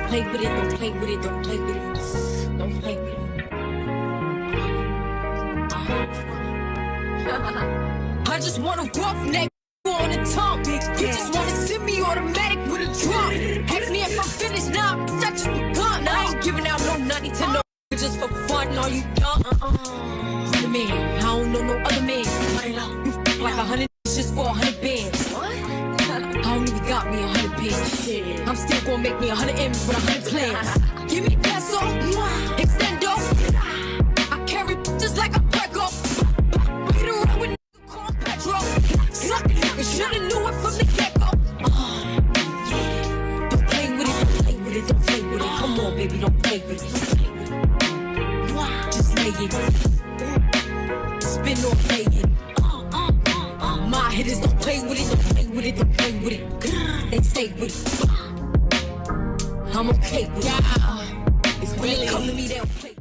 play with it, don't play with it, don't play with it. Don't play with it. I just want a rough neck on the tongue. You just wanna send me automatic with a drum. Ask me if I'm finished now, I just begun. I ain't giving out no 90 to no just for fun. Are you dumb? Other man, I don't know no other man. You f like 100 just for 100 bands. I don't even got me 100 bands. I'm still gonna make me 100 M's with 100 plans. Give me peso, extendo. I carry just like a Prego. Beat around with called Petro. Suck it, should've knew it from the get-go. Yeah. Don't play with it, don't play with it, don't play with it. Come on, baby, don't play with it. Just lay it. Spin or play it. My hitters don't play with it, don't play with it, don't play with it. They stay with it. I'm okay with it. It's when they come to me, they'll play.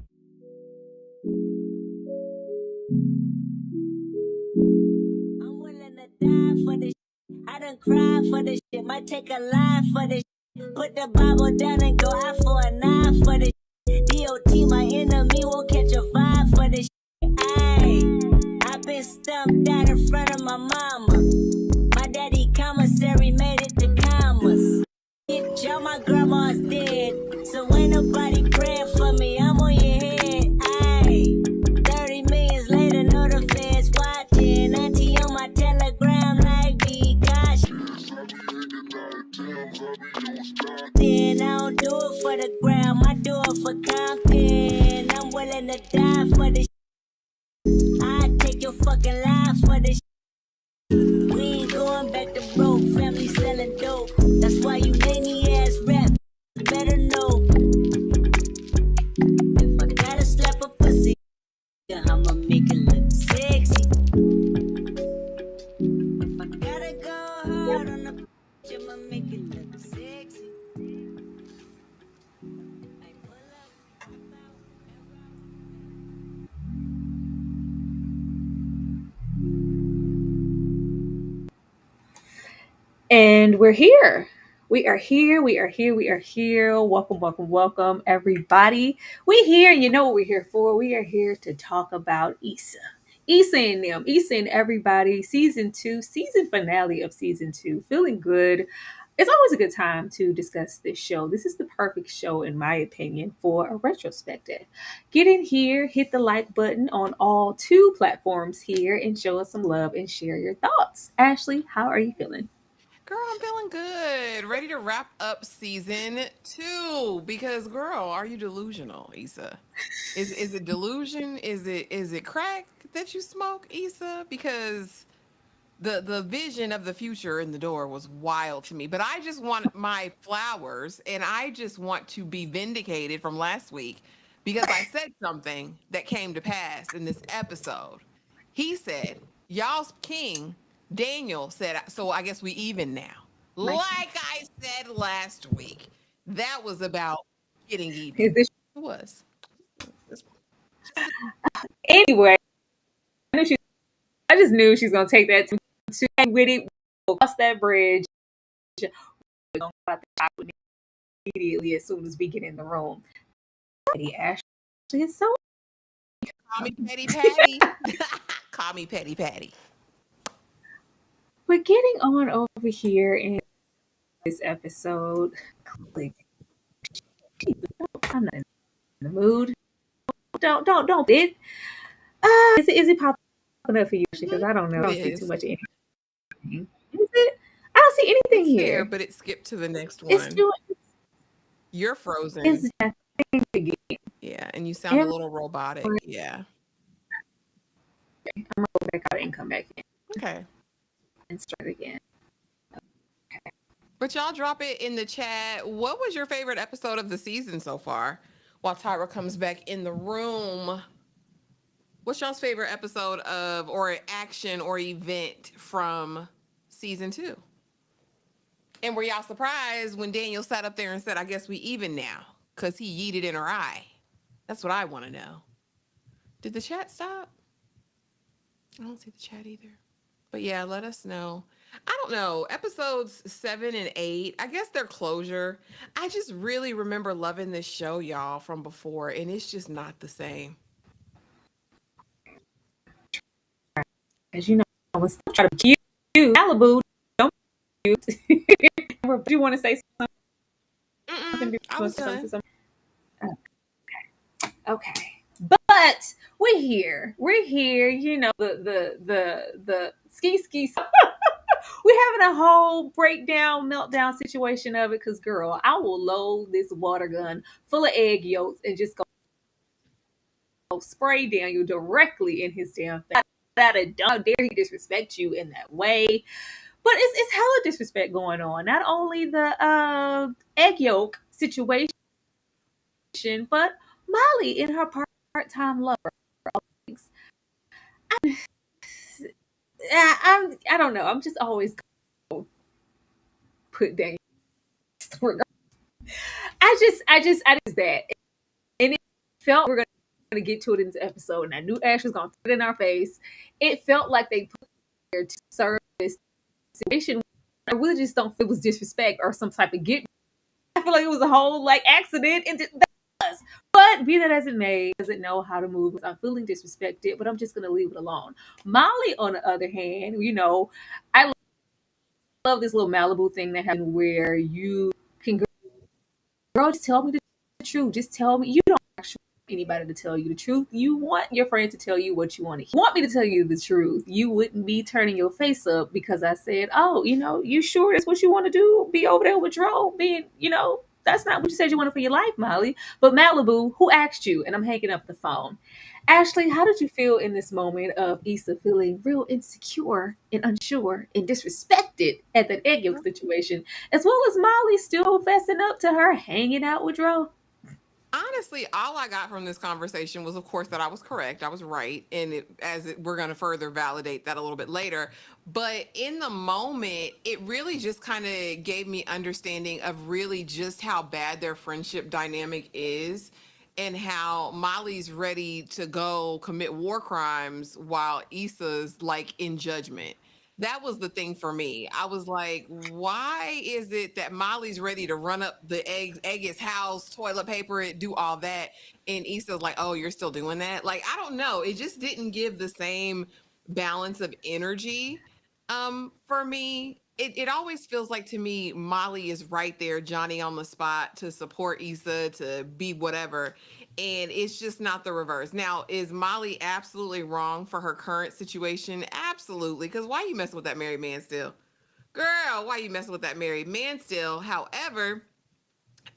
I'm willing to die for this shit. I done cried for this shit. Might take a line for this shit. Put the Bible down and go out for a knife for this shit. DOT, my enemy, won't catch a vibe for this shit. Ayy, I've been stumped out in front of my mama. My daddy commissary made it to commas. Y'all, my grandma's dead, so ain't nobody praying for me. I'm on your head. Ayy, 30 millions later, know the feds watching. Auntie on my telegram like be gosh. Then I don't do it for the gram, I do it for Compton. I'm willing to die for this. I take your fucking life for this. We ain't going back to broke, family selling dope. That's why you many ass rap better know. If I gotta slap a pussy, I'ma make it look sexy. If I gotta go hard on the bitch, I'ma make it look sexy. I pull up, And we're here. We are here. We are here. We are here. Welcome, welcome, welcome, everybody. We here. You know what we're here for. We are here to talk about Issa. Issa and them. Issa and everybody. Season 2. Season finale of season 2. Feeling good. It's always a good time to discuss this show. This is the perfect show, in my opinion, for a retrospective. Get in here, hit the like button on all 2 platforms here, and show us some love and share your thoughts. Ashley, how are you feeling? Girl, I'm feeling good. Ready to wrap up season 2 because girl, are you delusional, Issa? Is it delusion? Is it crack that you smoke, Issa? Because the vision of the future in the door was wild to me. But I just want my flowers and I just want to be vindicated from last week because I said something that came to pass in this episode. He said, y'all's king, Daniel said, so I guess we even now. Like I said last week, that was about getting even. Is this It was. anyway? I just knew she's gonna take that to with it. We'll cross that bridge. We're gonna about the top immediately as soon as we get in the room. Ashley is so. Call me Petty Patty. Call me Petty Patty. We're getting on over here in this episode. Click. I'm not in the mood. Don't it. Is it popping up for you? Because I don't know. I don't see too much anything. Is it? I don't see anything It's here. there, but it skipped to the next one. It's doing. You're frozen. It's that thing again. Yeah, and you sound a little robotic. Yeah. I'm gonna go back out and come back in. Okay. And start again. Okay. But y'all drop it in the chat. What was your favorite episode of the season so far? While Tyra comes back in the room. What's y'all's favorite episode of or action or event from season 2? And were y'all surprised when Daniel sat up there and said, I guess we even now? Because he yeeted in her eye. That's what I want to know. Did the chat stop? I don't see the chat either. But yeah, let us know. I don't know, episodes 7 and 8, I guess they're closure. I just really remember loving this show, y'all, from before, and it's just not the same. As you know, I was trying to be cute. Malibu, don't be cute. Do you want to say Mm-mm, something? I was done. Okay. But we're here. We're here. You know, the ski ski. We're having a whole breakdown, meltdown situation of it. Cause girl, I will load this water gun full of egg yolks and just go spray Daniel directly in his damn face. How dare he disrespect you in that way? But it's hella disrespect going on. Not only the egg yolk situation, but Molly in her part-time lover. I don't know. I'm just always put Daniel. I just that, and it felt we're gonna get to it in this episode, and I knew Ash was gonna put it in our face. It felt like they put it there to serve this situation. I really just don't feel it was disrespect or some type of get. I feel like it was a whole like accident, and but be that as it may, doesn't know how to move. I'm feeling disrespected, but I'm just gonna leave it alone. Molly, on the other hand, you know, I love this little Malibu thing that happened where you can, girl, just tell me the truth. Just tell me. You don't actually want anybody to tell you the truth. You want your friend to tell you what you want to hear. You want me to tell you the truth. You wouldn't be turning your face up because I said, oh, you know, you sure that's what you want to do? Be over there with Dro, being, you know, that's not what you said you wanted for your life, Molly. But Malibu, who asked you? And I'm hanging up the phone. Ashley, how did you feel in this moment of Issa feeling real insecure and unsure and disrespected at that egg yolk situation, as well as Molly still fessing up to her hanging out with Dro? Honestly, all I got from this conversation was, of course, that I was correct. I was right, and we're going to further validate that a little bit later. But in the moment, it really just kind of gave me understanding of really just how bad their friendship dynamic is, and how Molly's ready to go commit war crimes while Issa's like in judgment. That was the thing for me. I was like, why is it that Molly's ready to run up the egg his house, toilet paper it, do all that, and Issa's like, oh, you're still doing that? Like, I don't know. It just didn't give the same balance of energy. For me, it always feels like to me, Molly is right there, Johnny on the spot to support Issa, to be whatever. And it's just not the reverse. Now, is Molly absolutely wrong for her current situation? Absolutely. Because why you messing with that married man still? Girl, why you messing with that married man still? However,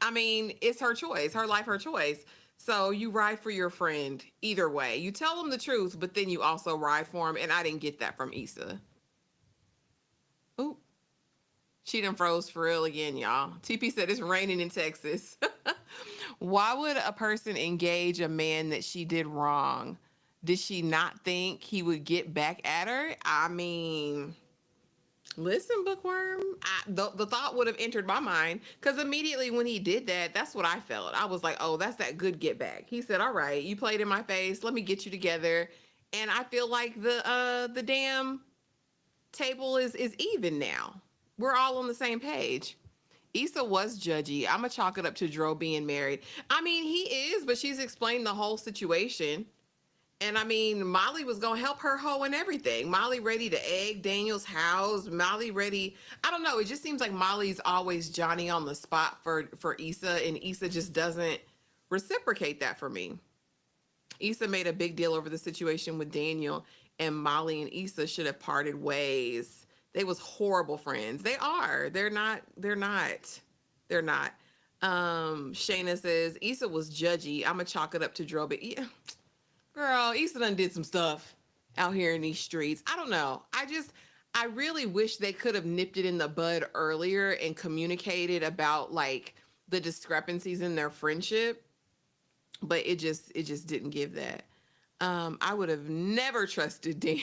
I mean, it's her choice, her life, her choice. So you ride for your friend either way. You tell them the truth, but then you also ride for him. And I didn't get that from Issa. Ooh, she done froze for real again, y'all. TP said it's raining in Texas. Why would a person engage a man that she did wrong? Did she not think he would get back at her? I mean, listen, bookworm. The thought would have entered my mind because immediately when he did that, that's what I felt. I was like, oh, that's that good get back. He said, all right, you played in my face. Let me get you together. And I feel like the damn table is even now. We're all on the same page. Issa was judgy. I'm gonna chalk it up to Dro being married. I mean, he is, but she's explained the whole situation. And I mean, Molly was gonna help her hoe and everything. Molly ready to egg Daniel's house. Molly ready. I don't know. It just seems like Molly's always Johnny on the spot for Issa, and Issa just doesn't reciprocate that for me. Issa made a big deal over the situation with Daniel, and Molly and Issa should have parted ways. They was horrible friends. They are. They're not. They're not. They're not. Shayna says Issa was judgy. I'ma chalk it up to Dro, but yeah, girl, Issa done did some stuff out here in these streets. I don't know. I really wish they could have nipped it in the bud earlier and communicated about like the discrepancies in their friendship, but it just didn't give that. I would have never trusted Dan.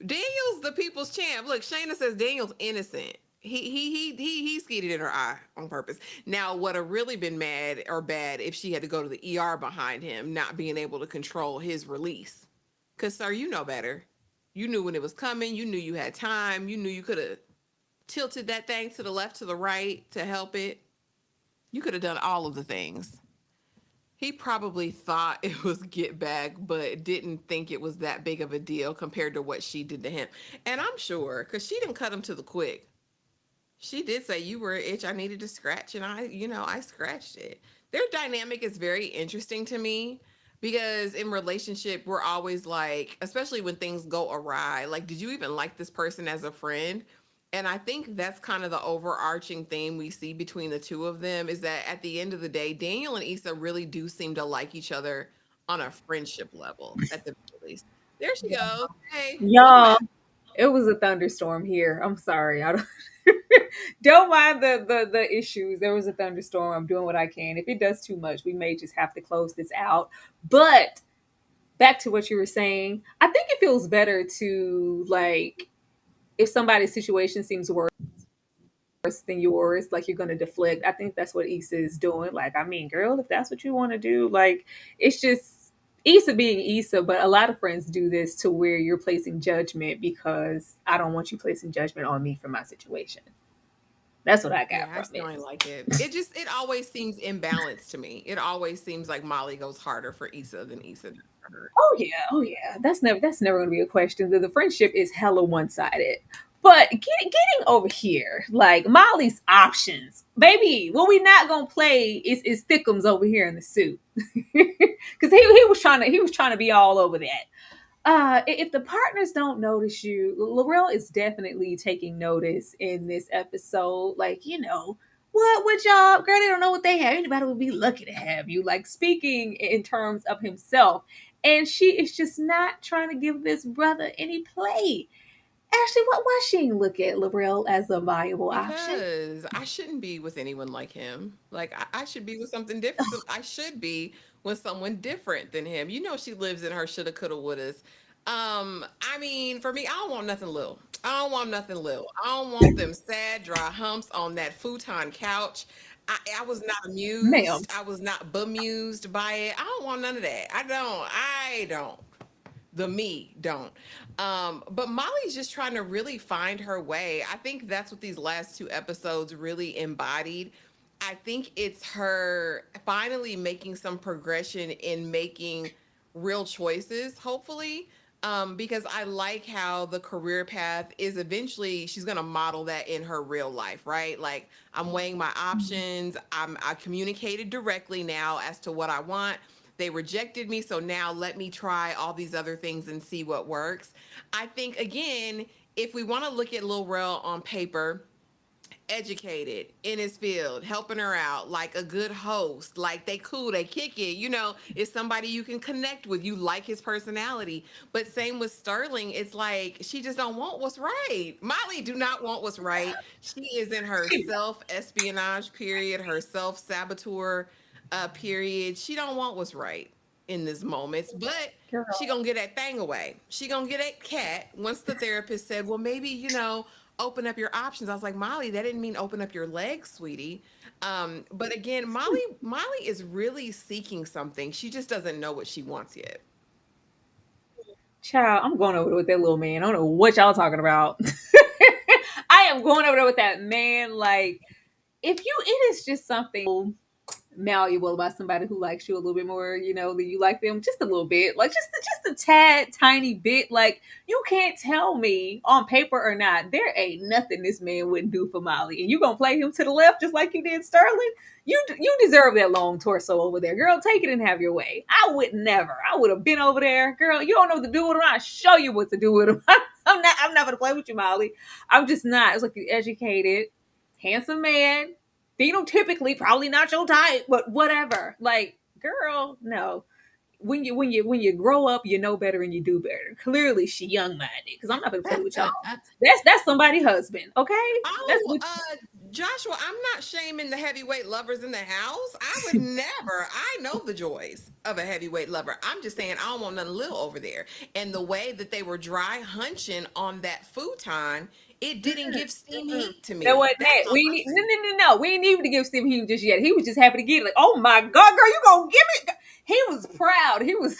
Daniel's the people's champ. Look, Shayna says Daniel's innocent. He skeeted in her eye on purpose. Now, would have really been mad or bad if she had to go to the ER behind him, not being able to control his release. Cause sir, you know better. You knew when it was coming. You knew you had time. You knew you could have tilted that thing to the left, to the right to help it. You could have done all of the things. He probably thought it was get back, but didn't think it was that big of a deal compared to what she did to him. And I'm sure, because she didn't cut him to the quick. She did say you were an itch I needed to scratch, and I scratched it. Their dynamic is very interesting to me because in relationship we're always like, especially when things go awry, like, did you even like this person as a friend? And I think that's kind of the overarching theme we see between the two of them is that at the end of the day, Daniel and Issa really do seem to like each other on a friendship level, at the very least. There she goes. Hey, welcome Y'all, back. it was a thunderstorm here. I'm sorry. I don't don't mind the issues. There was a thunderstorm. I'm doing what I can. If it does too much, we may just have to close this out. But back to what you were saying, I think it feels better to like if somebody's situation seems worse than yours, like you're gonna deflect. I think that's what Issa is doing. Like, I mean, girl, if that's what you want to do, like it's just Issa being Issa, but a lot of friends do this to where you're placing judgment because I don't want you placing judgment on me for my situation. That's what I got Yeah, I from still it. ain't like it. It always seems imbalanced to me. It always seems like Molly goes harder for Issa than Issa does for her. Oh yeah, oh yeah. That's never gonna be a question. The friendship is hella one sided. But getting over here, like Molly's options, baby. What we not gonna play is Thickums over here in the suit, because he was trying to be all over that. If the partners don't notice you, Laurel is definitely taking notice in this episode. Like, what job, girl? They don't know what they have. Anybody would be lucky to have you. Like speaking in terms of himself, and she is just not trying to give this brother any play. Ashley, why she ain't look at Laurel as a viable option? Because I shouldn't be with anyone like him. Like I should be with something different. I should be with someone different than him. You know, she lives in her shoulda, coulda, wouldas. I mean, for me, I don't want nothing little. I don't want nothing little. I don't want them sad, dry humps on that futon couch. I was not Ma'am. amused. I was not bemused by it. I don't want none of that. I don't. I don't. The me don't. But Molly's just trying to really find her way. I think that's what these last two episodes really embodied. I think it's her finally making some progression in making real choices, hopefully. Because I like how the career path is eventually she's gonna model that in her real life, right? Like I'm weighing my options. I communicated directly now as to what I want. They rejected me, so now let me try all these other things and see what works. I think again, if we want to look at Lil Rel on paper, educated in his field, helping her out, like a good host, like they cool, they kick it, it's somebody you can connect with. You like his personality. But same with Sterling, it's like she just don't want what's right. Molly do not want what's right. She is in her self-espionage period, her self-saboteur period. She don't want what's right in this moment, but she Girl. gonna get that thing away. She gonna get that cat. Once the therapist said, well, maybe, open up your options. I was like, Molly, that didn't mean open up your legs, sweetie. But again, Molly is really seeking something. She just doesn't know what she wants yet. Child, I'm going over there with that little man. I don't know what y'all talking about. I am going over there with that man. Like, it is just something malleable about somebody who likes you a little bit more, than you like them just a little bit, like just a tad tiny bit. Like you can't tell me on paper or not, there ain't nothing this man wouldn't do for Molly, and you gonna play him to the left just like you did Sterling. You deserve that long torso over there, girl. Take it and have your way. I would never. I would have been over there, girl. You don't know what to do with him. I'll show you what to do with him. I'm not gonna play with you, Molly. I'm just not. It's like you educated, handsome man, phenotypically probably not your type, but whatever. Like, girl, no. When you grow up, you know better and you do better. Clearly, she young minded because I'm not gonna play with y'all. That's somebody's husband, okay? That's Oh, what. Joshua, I'm not shaming the heavyweight lovers in the house. I would never. I know the joys of a heavyweight lover. I'm just saying I don't want nothing little over there. And the way that they were dry hunching on that futon, it didn't give steam Mm-mm. heat to That me. wasn't That's that. all We I'm need saying. no. We ain't even to give Steve Hughes just yet. He was just happy to get it. Like, oh my god, girl, you gonna give it? He was proud. He was.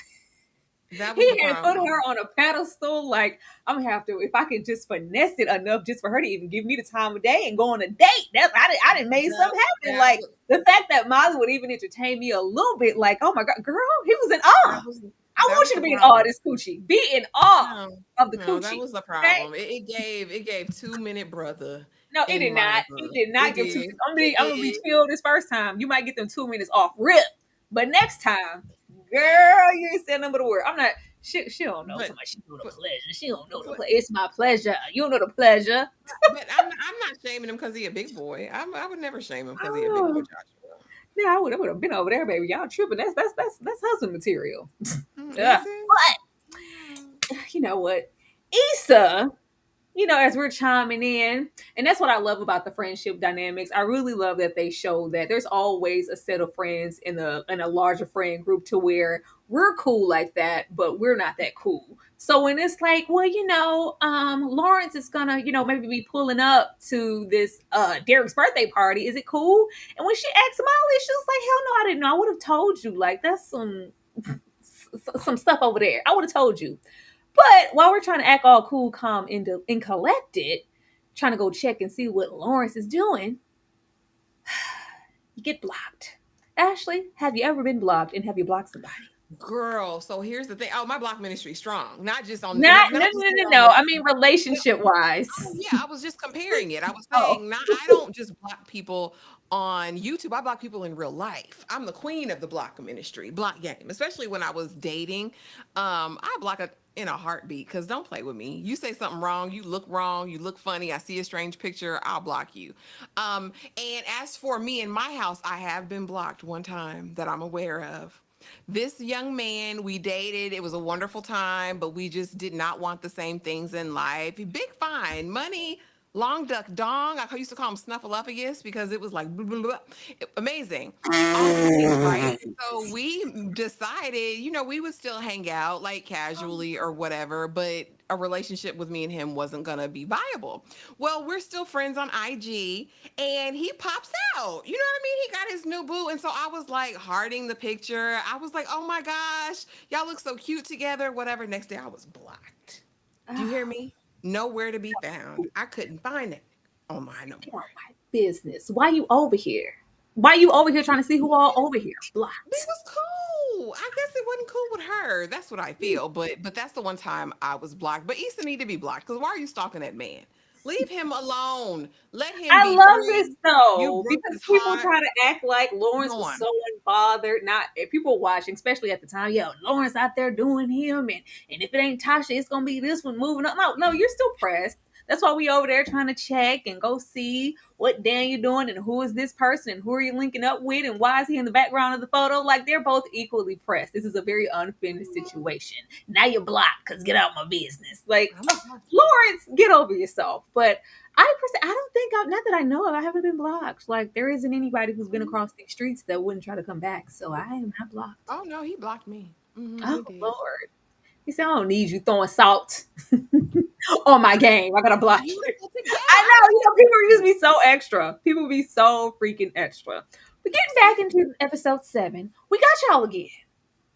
That was the He had put problem. her on a pedestal. Like, I'm gonna have to, if I can just finesse it enough just for her to even give me the time of day and go on a date. That's I didn't make That, something happen. that Like was the fact that Molly would even entertain me a little bit, like, oh my god, girl, he was in that awe. was I that want was you the to be in awe of problem. this coochie. Be in awe No, of the no, that coochie. was the Okay? problem. It gave 2 minute brother No, it in did my not. It book. did It not give two. did. I'm It gonna be did. chill this first time. You might get them 2 minutes off rip, but next time, girl, you ain't saying nothing but a word. I'm not. She don't know. But Somebody she know the but pleasure. She don't know the but pleasure. It's my pleasure. You don't know the pleasure. but I'm not shaming him because he a big boy. I would never shame him because he a big boy, Oh, Joshua. yeah, I would have been over there, baby. Y'all tripping. That's husband material. Yeah. Is it? Mm. But you know what, Issa, as we're chiming in, and that's what I love about the friendship dynamics. I really love that they show that there's always a set of friends in a larger friend group to where we're cool like that, but we're not that cool. So when it's like, well, Lawrence is gonna, maybe be pulling up to this Derek's birthday party. Is it cool? And when she asked Molly, she was like, hell no, I didn't know. I would have told you. Like that's some stuff over there. I would have told you. But while we're trying to act all cool, calm, and collected, trying to go check and see what Lawrence is doing, you get blocked. Ashley, have you ever been blocked, and have you blocked somebody? Girl, so here's the thing. Oh, my block ministry strong. Not just on Not, no, not just no, here no, on no. this. I mean, relationship wise. Oh yeah, I was just comparing it. I was Oh, saying, not I don't just block people on YouTube. I block people in real life. I'm the queen of the block ministry, block game. Especially when I was dating, I block in a heartbeat because don't play with me. You say something wrong, you look funny. I see a strange picture, I'll block you. And as for me in my house, I have been blocked one time that I'm aware of. This young man, we dated. It was a wonderful time, but we just did not want the same things in life. Big fine, money, long duck dong. I used to call him Snuffleupagus because it was like blah, blah, blah. Amazing. All the things, right? So we decided, we would still hang out like casually or whatever, but a relationship with me and him wasn't gonna be viable. Well, we're still friends on IG, and he pops out. You know what I mean? He got his new boo, and so I was like hearting the picture. I was like, "Oh my gosh, y'all look so cute together." Whatever. Next day, I was blocked. Do you hear me? Nowhere to be found. I couldn't find it online no get more. on my business. Why you over here? Why you over here trying to see who all over here? It Blocked. was cool. I guess it wasn't cool with her. That's what I feel. But that's the one time I was blocked. But Issa need to be blocked because why are you stalking that man? Leave him alone. Let him I be love this free. You though broke because his people heart. try to act like Lawrence Go was on. so unbothered. Not if people watching, especially at the time. Yo, Lawrence out there doing him, and if it ain't Tasha, it's gonna be this one moving up. No, no, you're still pressed. That's why we over there trying to check and go see what Dan you doing and who is this person and who are you linking up with and why is he in the background of the photo. Like they're both equally pressed. This is a very unfinished situation. Now you're blocked because get out my business. Like I'm blocked. Lawrence, get over yourself. But I don't think not that I know of, I haven't been blocked. Like there isn't anybody who's been across these streets that wouldn't try to come back. So I am not blocked. Oh no, he blocked me. Oh He did. Lord. He said, I don't need you throwing salt on my game. I gotta block you. Beautiful together. I I know, was people just be so extra. People be so freaking extra. But getting back into episode 7, we got y'all again.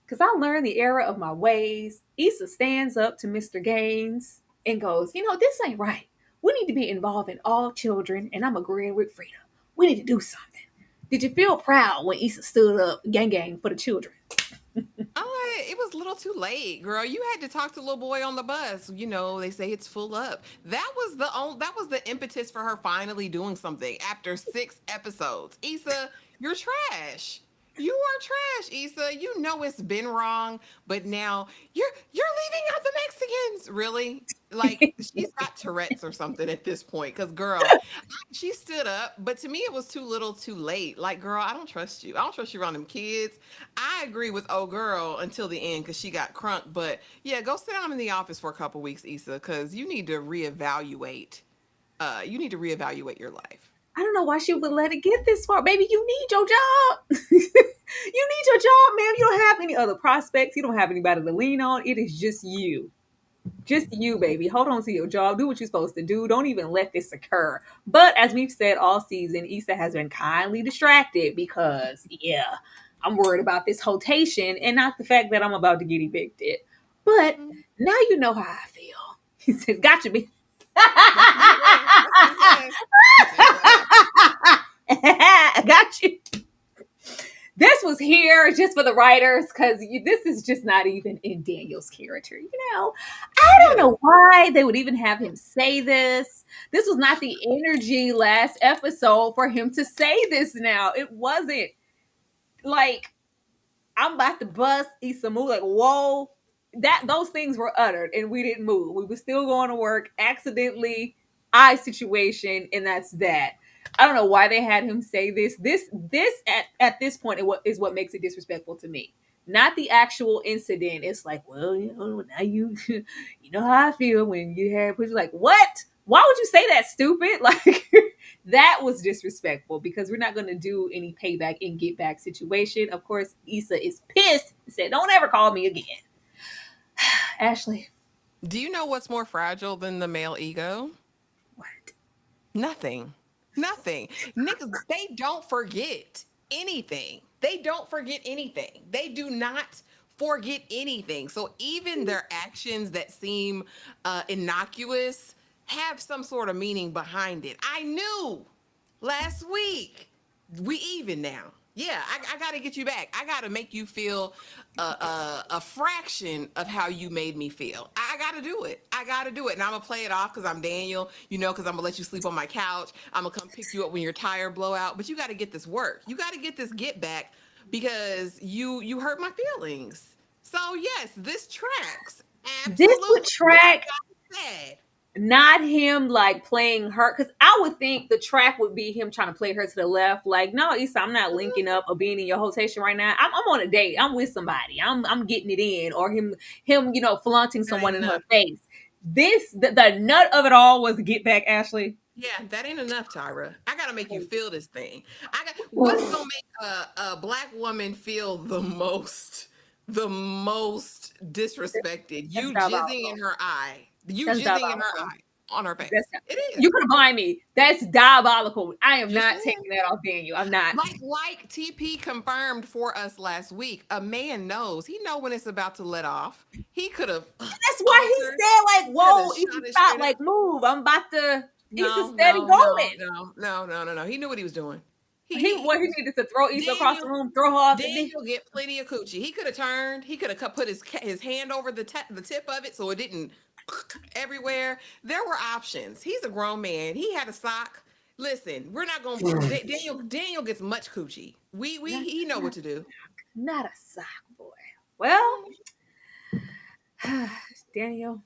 Because I learned the error of my ways. Issa stands up to Mr. Gaines and goes, this ain't right. We need to be involving all children, and I'm agreeing with Frida. We need to do something. Did you feel proud when Issa stood up, gang, for the children? it was a little too late, girl. You had to talk to little boy on the bus. They say it's full up. That was the impetus for her finally doing something after 6 episodes. Issa, you're trash. You are trash, Issa. You know it's been wrong, but now you're leaving out the Mexicans. Really? Like she's got Tourette's or something at this point. Cause girl, she stood up, but to me it was too little, too late. Like, girl, I don't trust you. I don't trust you around them kids. I agree with old girl until the end because she got crunk. But yeah, go sit down in the office for a couple weeks, Issa, because you need to reevaluate. You need to reevaluate your life. I don't know why she would let it get this far. Baby, you need your job. You need your job, ma'am. You don't have any other prospects. You don't have anybody to lean on. It is just you. Just you, baby. Hold on to your job. Do what you're supposed to do. Don't even let this occur. But as we've said all season, Issa has been kindly distracted because, yeah, I'm worried about this rotation and not the fact that I'm about to get evicted. But now you know how I feel. He said, "Gotcha, me." That's what he said. That's what he said. He said, "Gotcha." I got you. This was here just for the writers because this is just not even in Daniel's character. I don't Yeah. know why they would even have him say this. This was not the energy last episode for him to say this now. It wasn't like I'm about to bust Issa move. Like, whoa. Those things were uttered and we didn't move. We were still going to work accidentally, eye situation, and that's that. I don't know why they had him say this. This at this point is what makes it disrespectful to me. Not the actual incident. It's like, well, now you you know how I feel when you had push like, what? Why would you say that, stupid? Like that was disrespectful because we're not going to do any payback and get back situation. Of course, Issa is pissed and said, "Don't ever call me again." Ashley, Do you know what's more fragile than the male ego? what? Nothing. Nothing. Niggas, they don't forget anything. They don't forget anything. They do not forget anything. So even their actions that seem innocuous have some sort of meaning behind it. I knew last week. We even now. Yeah, I got to get you back. I got to make you feel a fraction of how you made me feel. I got to do it. I got to do it. And I'm going to play it off because I'm Daniel, because I'm going to let you sleep on my couch. I'm going to come pick you up when your tire blow out. But you got to get this work. You got to get this get back because you hurt my feelings. So, yes, this tracks. This would Absolutely. track, Sad. not him like playing her, because I would think the track would be him trying to play her to the left. Like, no, Issa, I'm not linking up or being in your rotation right now. I'm on a date. I'm with somebody. I'm getting it in, or him, flaunting That someone ain't in her enough. face. The nut of it all was get back, Ashley. Yeah, that ain't enough, Tyra. I gotta make you feel this thing. What's gonna make a black woman feel the most disrespected? That's You jizzing in diabolical. her eye. You That's jizzing in her diabolical. eye on her That's face. It is. You could blind me. That's diabolical. I am Just not saying. taking that off Daniel. I'm not. Like TP confirmed for us last week. A man knows. He know when it's about to let off. He could have That's why he altered. said, like, Could have whoa, Issa, shot it stop, straight up. like, move. I'm about to. Issa No, steady no, no, going. no, no, no, no, no. He knew what he was doing. He needed to throw Issa across the Daniel room, throw her off the knee. Daniel get plenty of coochie. He could have turned. He could have put his hand over the tip of it so it didn't everywhere. There were options. He's a grown man. He had a sock. Listen, we're not gonna put Daniel gets much coochie. Not, He know what not, to do. not a sock boy. Well, Daniel,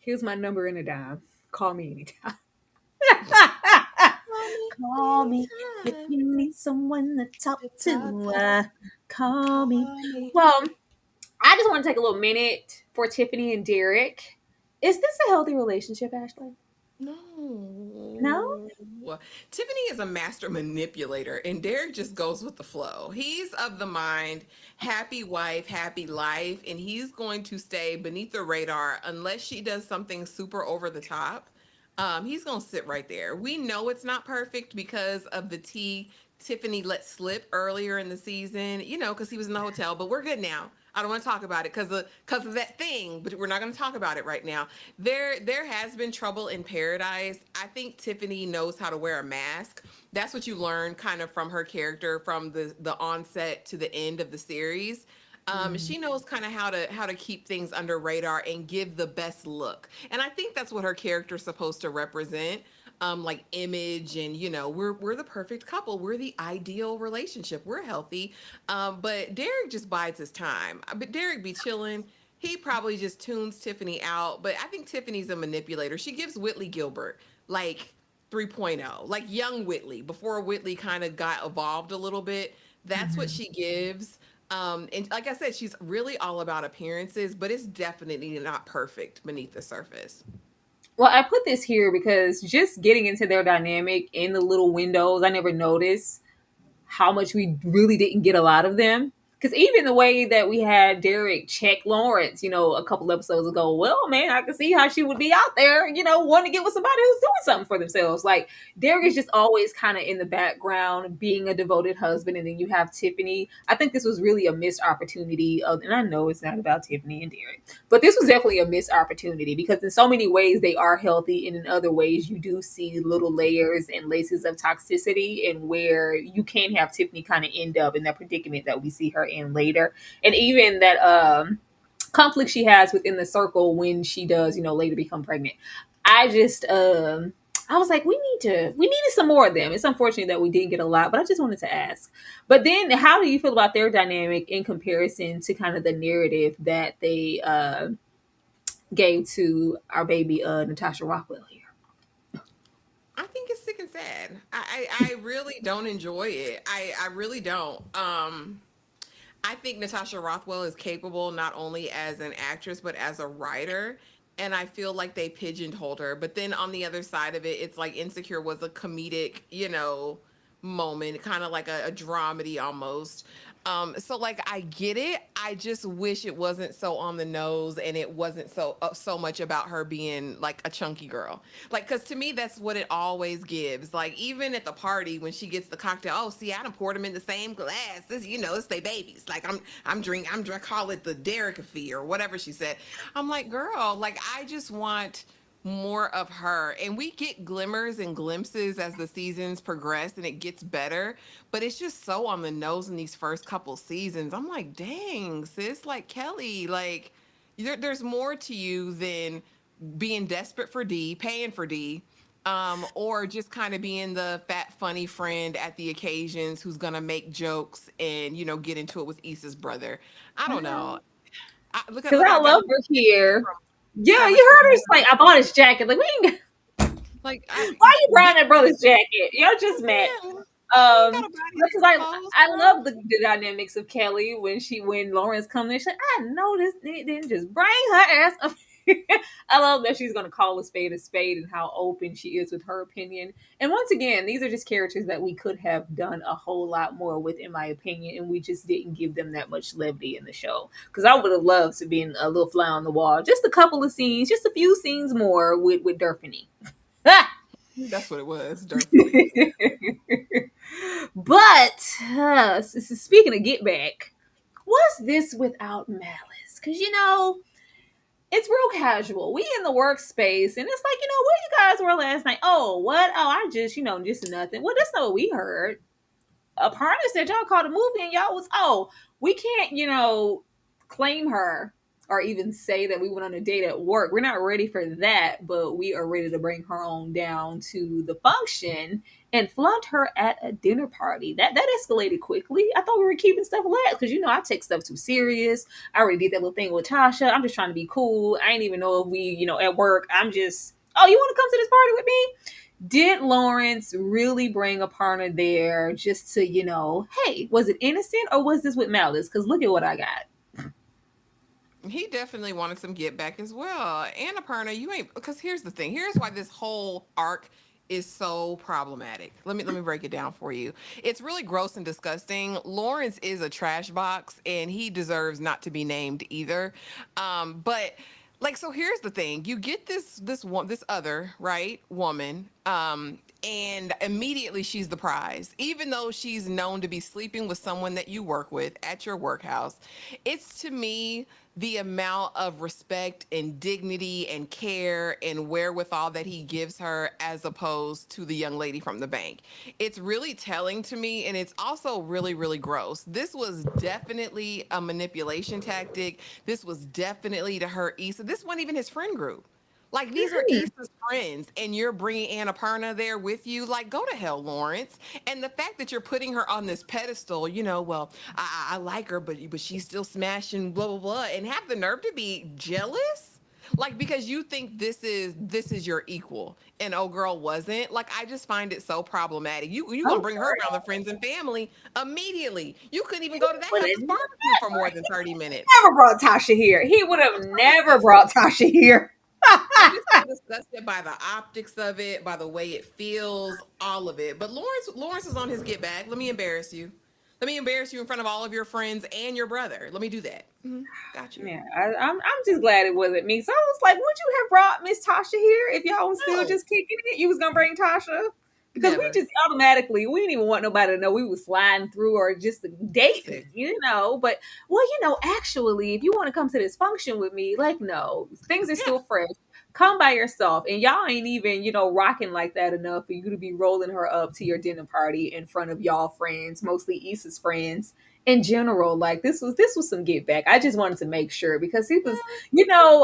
here's my number in a dime. Call me anytime. Call me Call me if anytime you need someone to talk to talk to. to. Call me. Call me. Well, I just want to take a little minute for Tiffany and Derek. Is this a healthy relationship, Ashley? No? No. Tiffany is a master manipulator, and Derek just goes with the flow. He's of the mind, happy wife, happy life, and he's going to stay beneath the radar unless she does something super over the top. He's going to sit right there. We know it's not perfect because of the tea Tiffany let slip earlier in the season, because he was in the hotel, but we're good now. I don't want to talk about it because of that thing, but we're not going to talk about it right now. There has been trouble in paradise. I think Tiffany knows how to wear a mask. That's what you learn kind of from her character from the onset to the end of the series. She knows kind of how to keep things under radar and give the best look. And I think that's what her character's supposed to represent. Like image and we're the perfect couple, we're the ideal relationship, we're healthy, but Derek just bides his time. But Derek be chilling. He probably just tunes Tiffany out, but I think Tiffany's a manipulator. She gives Whitley Gilbert like 3.0, like young Whitley before Whitley kind of got evolved a little bit. That's what she gives. And like I said, she's really all about appearances, but it's definitely not perfect beneath the surface. Well, I put this here because just getting into their dynamic in the little windows, I never noticed how much we really didn't get a lot of them. Because even the way that we had Derek check Lawrence, a couple episodes ago, well, man, I can see how she would be out there, wanting to get with somebody who's doing something for themselves. Like, Derek is just always kind of in the background, being a devoted husband. And then you have Tiffany. I think this was really a missed opportunity. And I know it's not about Tiffany and Derek, but this was definitely a missed opportunity because in so many ways they are healthy. And in other ways, you do see little layers and laces of toxicity, and where you can have Tiffany kind of end up in that predicament that we see her in later. And even that conflict she has within the circle when she does, later become pregnant. I just I was like, we needed some more of them. It's unfortunate that we didn't get a lot, but I just wanted to ask. But then how do you feel about their dynamic in comparison to kind of the narrative that they gave to our baby Natasha Rockwell here? I think it's sick and sad. I really don't enjoy it. I really don't. I think Natasha Rothwell is capable not only as an actress but as a writer. And I feel like they pigeonholed her. But then on the other side of it, it's like Insecure was a comedic, moment, kind of like a dramedy almost. So like I get it. I just wish it wasn't so on the nose and it wasn't so much about her being like a chunky girl. Like, cause to me that's what it always gives. Like even at the party when she gets the cocktail, oh see, I done poured them in the same glass. This, it's they babies. Like I'm drink call it the Derek fee or whatever she said. I'm like, girl, like I just want more of her. And we get glimmers and glimpses as the seasons progress and it gets better, but it's just so on the nose in these first couple seasons. I'm like, dang, sis, like Kelly, like there's more to you than being desperate for D, paying for D, or just kind of being the fat, funny friend at the occasions who's gonna make jokes and get into it with Issa's brother. I don't know. Because Look, I I got love her here. Yeah, Travis. you heard her. It's like, I bought his jacket. Like, we ain't Like, why you get buying that brother's jacket? Y'all just met. yeah. She ain't got a body Because to expose, I girl. love the dynamics of Kelly when Lawrence comes in. She's like, I know this didn't just bring her ass up. I love that she's gonna call a spade and how open she is with her opinion. And once again, these are just characters that we could have done a whole lot more with, in my opinion, and we just didn't give them that much levity in the show. Because I would have loved to be a little fly on the wall, just a couple of scenes, just a few scenes more with Durfany. That's what it was, dirt funny. But speaking of get back, what's this without malice? Because it's real casual. We in the workspace, and it's like, where you guys were last night? Oh, what? Oh, I just, just nothing. Well, that's not what we heard. Aparna said y'all called a movie, and y'all was, oh, we can't, claim her or even say that we went on a date at work. We're not ready for that, but we are ready to bring her on down to the function and flaunt her at a dinner party. That escalated quickly. I thought we were keeping stuff light because I take stuff too serious. I already did that little thing with Tasha. I'm just trying to be cool. I ain't even know if we, at work. I'm just, oh, you want to come to this party with me? Did Lawrence really bring Aparna there just to, hey, was it innocent or was this with malice? Because look at what I got. He definitely wanted some get back as well. And Aparna, you ain't, because here's the thing. Here's why this whole arc is so problematic. Let me break it down for you. It's really gross and disgusting. Lawrence is a trash box and he deserves not to be named either. But like, so here's the thing. You get this other, right, woman, and immediately she's the prize. Even though she's known to be sleeping with someone that you work with at your workhouse, it's to me the amount of respect and dignity and care and wherewithal that he gives her as opposed to the young lady from the bank. It's really telling to me, and it's also really, really gross. This was definitely a manipulation tactic. This was definitely to hurt Issa. This wasn't even his friend group. Like, these are Issa's friends, and you're bringing Annapurna there with you. Like, go to hell, Lawrence. And the fact that you're putting her on this pedestal, well, I like her, but she's still smashing, blah blah blah, and have the nerve to be jealous, like because you think this is your equal, and oh girl wasn't. Like, I just find it so problematic. You gonna bring her around the friends and family immediately. You couldn't even go to that cousin's barbecue for more than 30 minutes. Never brought Tasha here. He would have never brought Tasha here. I'm just so disgusted by the optics of it, by the way it feels, all of it. But Lawrence is on his get back. Let me embarrass you. Let me embarrass you in front of all of your friends and your brother. Let me do that. Got you. Yeah, I'm just glad it wasn't me. So I was like, would you have brought Miss Tasha here if y'all was still No, just kicking it? You was gonna bring Tasha? Because we never. just automatically, we didn't even want nobody to know we was sliding through or just dating, Listen, you know. But well, actually, if you want to come to this function with me, like no, things are yeah. still fresh. Come by yourself, and y'all ain't even, rocking like that enough for you to be rolling her up to your dinner party in front of y'all friends, mostly Issa's friends in general. Like this was some get back. I just wanted to make sure because he was,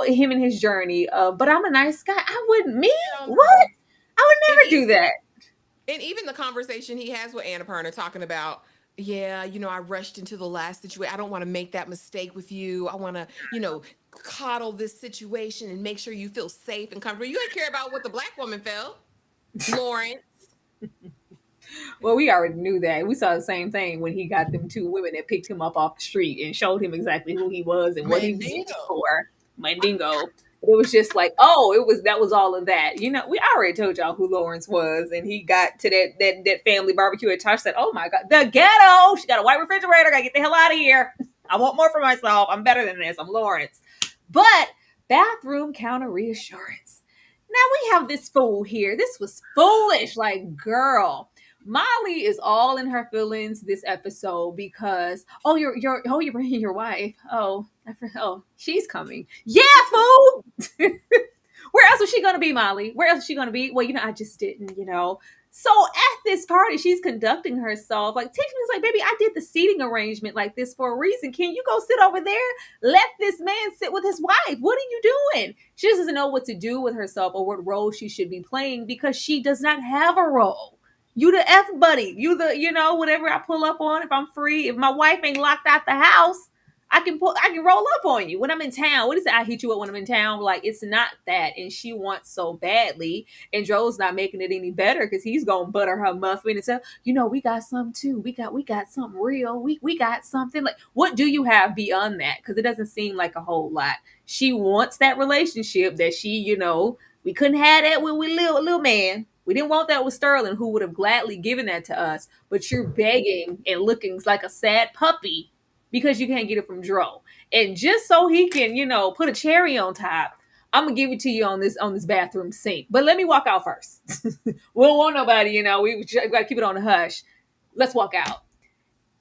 him and his journey of, but I'm a nice guy. I wouldn't, me? I don't What? know. I And would never do even that. and even the conversation he has with Annapurna talking about, yeah, I rushed into the last situation. I don't want to make that mistake with you. I want to, coddle this situation and make sure you feel safe and comfortable. You ain't care about what the black woman felt, Lauren. Well, we already knew that. We saw the same thing when he got them two women that picked him up off the street and showed him exactly who he was and what he was in Mandingo. for. Mandingo. It was just like, oh, that was all of that. We already told y'all who Lawrence was, and he got to that family barbecue at Tosh said, oh my god, the ghetto. She got a white refrigerator, gotta get the hell out of here. I want more for myself. I'm better than this. I'm Lawrence. But bathroom counter reassurance. Now we have this fool here. This was foolish. Like, girl. Molly is all in her feelings this episode because you're bringing your wife. Oh, she's coming. Yeah, fool. Where else was she gonna be, Molly? Where else was she gonna be? Well, I just didn't. So at this party, she's conducting herself like Tiffany's like, baby, I did the seating arrangement like this for a reason. Can you go sit over there? Let this man sit with his wife. What are you doing? She doesn't know what to do with herself or what role she should be playing because she does not have a role. You the F buddy. You the, whatever I pull up on if I'm free. If my wife ain't locked out the house, I can roll up on you when I'm in town. What is it? I hit you up when I'm in town. Like, it's not that. And she wants so badly. And Joe's not making it any better because he's gonna butter her muffin and say, we got something too. We got something real. We got something. Like, what do you have beyond that? Because it doesn't seem like a whole lot. She wants that relationship that we couldn't have that when we little man. We didn't want that with Sterling, who would have gladly given that to us. But you're begging and looking like a sad puppy because you can't get it from Dro. And just so he can, put a cherry on top, I'm gonna give it to you on this bathroom sink. But let me walk out first. We don't want nobody, we gotta keep it on the hush. Let's walk out.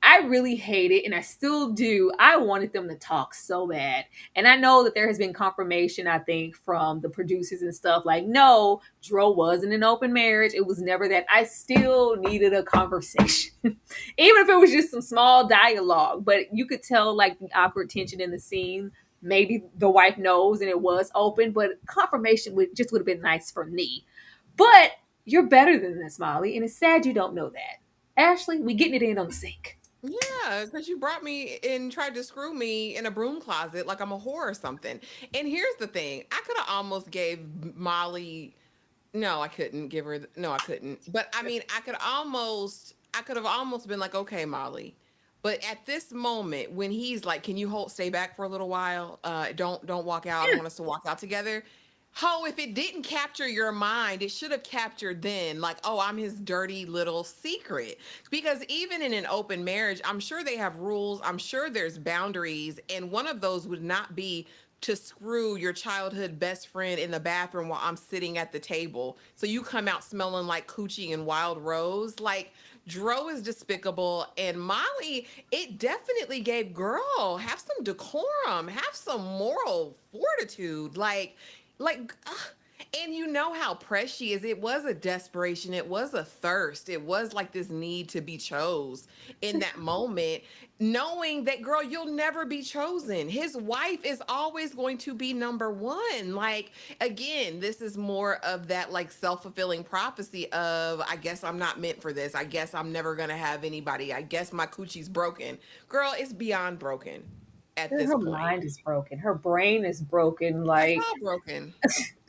I really hate it, and I still do. I wanted them to talk so bad. And I know that there has been confirmation, I think, from the producers and stuff like, no, Dro wasn't an open marriage. It was never that. I still needed a conversation, even if it was just some small dialogue. But you could tell, like, the awkward tension in the scene. Maybe the wife knows and it was open, but confirmation would have been nice for me. But you're better than this, Molly, and it's sad you don't know that. Ashley, we getting it in on the sink. Yeah, because you brought me and tried to screw me in a broom closet like I'm a whore or something. And here's the thing: I could have almost gave Molly. No, I couldn't give her. No, I couldn't. But I mean, I could have almost been like, okay, Molly. But at this moment, when he's like, "Can you stay back for a little while? Don't walk out. I don't want us to walk out together." Ho, if it didn't capture your mind, it should have captured then, like, oh, I'm his dirty little secret. Because even in an open marriage, I'm sure they have rules. I'm sure there's boundaries. And one of those would not be to screw your childhood best friend in the bathroom while I'm sitting at the table. So you come out smelling like coochie and wild rose. Like, Dro is despicable. And Molly, it definitely gave girl, have some decorum, have some moral fortitude. Ugh. And you know how pressed she is. It was a desperation. It was a thirst. It was like this need to be chose in that moment, knowing that, girl, you'll never be chosen. His wife is always going to be number one. Like, again, this is more of that like self-fulfilling prophecy of, I guess I'm not meant for this. I guess I'm never going to have anybody. I guess my coochie's broken. Girl, it's beyond broken at this Her point. mind is broken. Her brain is broken. That's Like, all broken.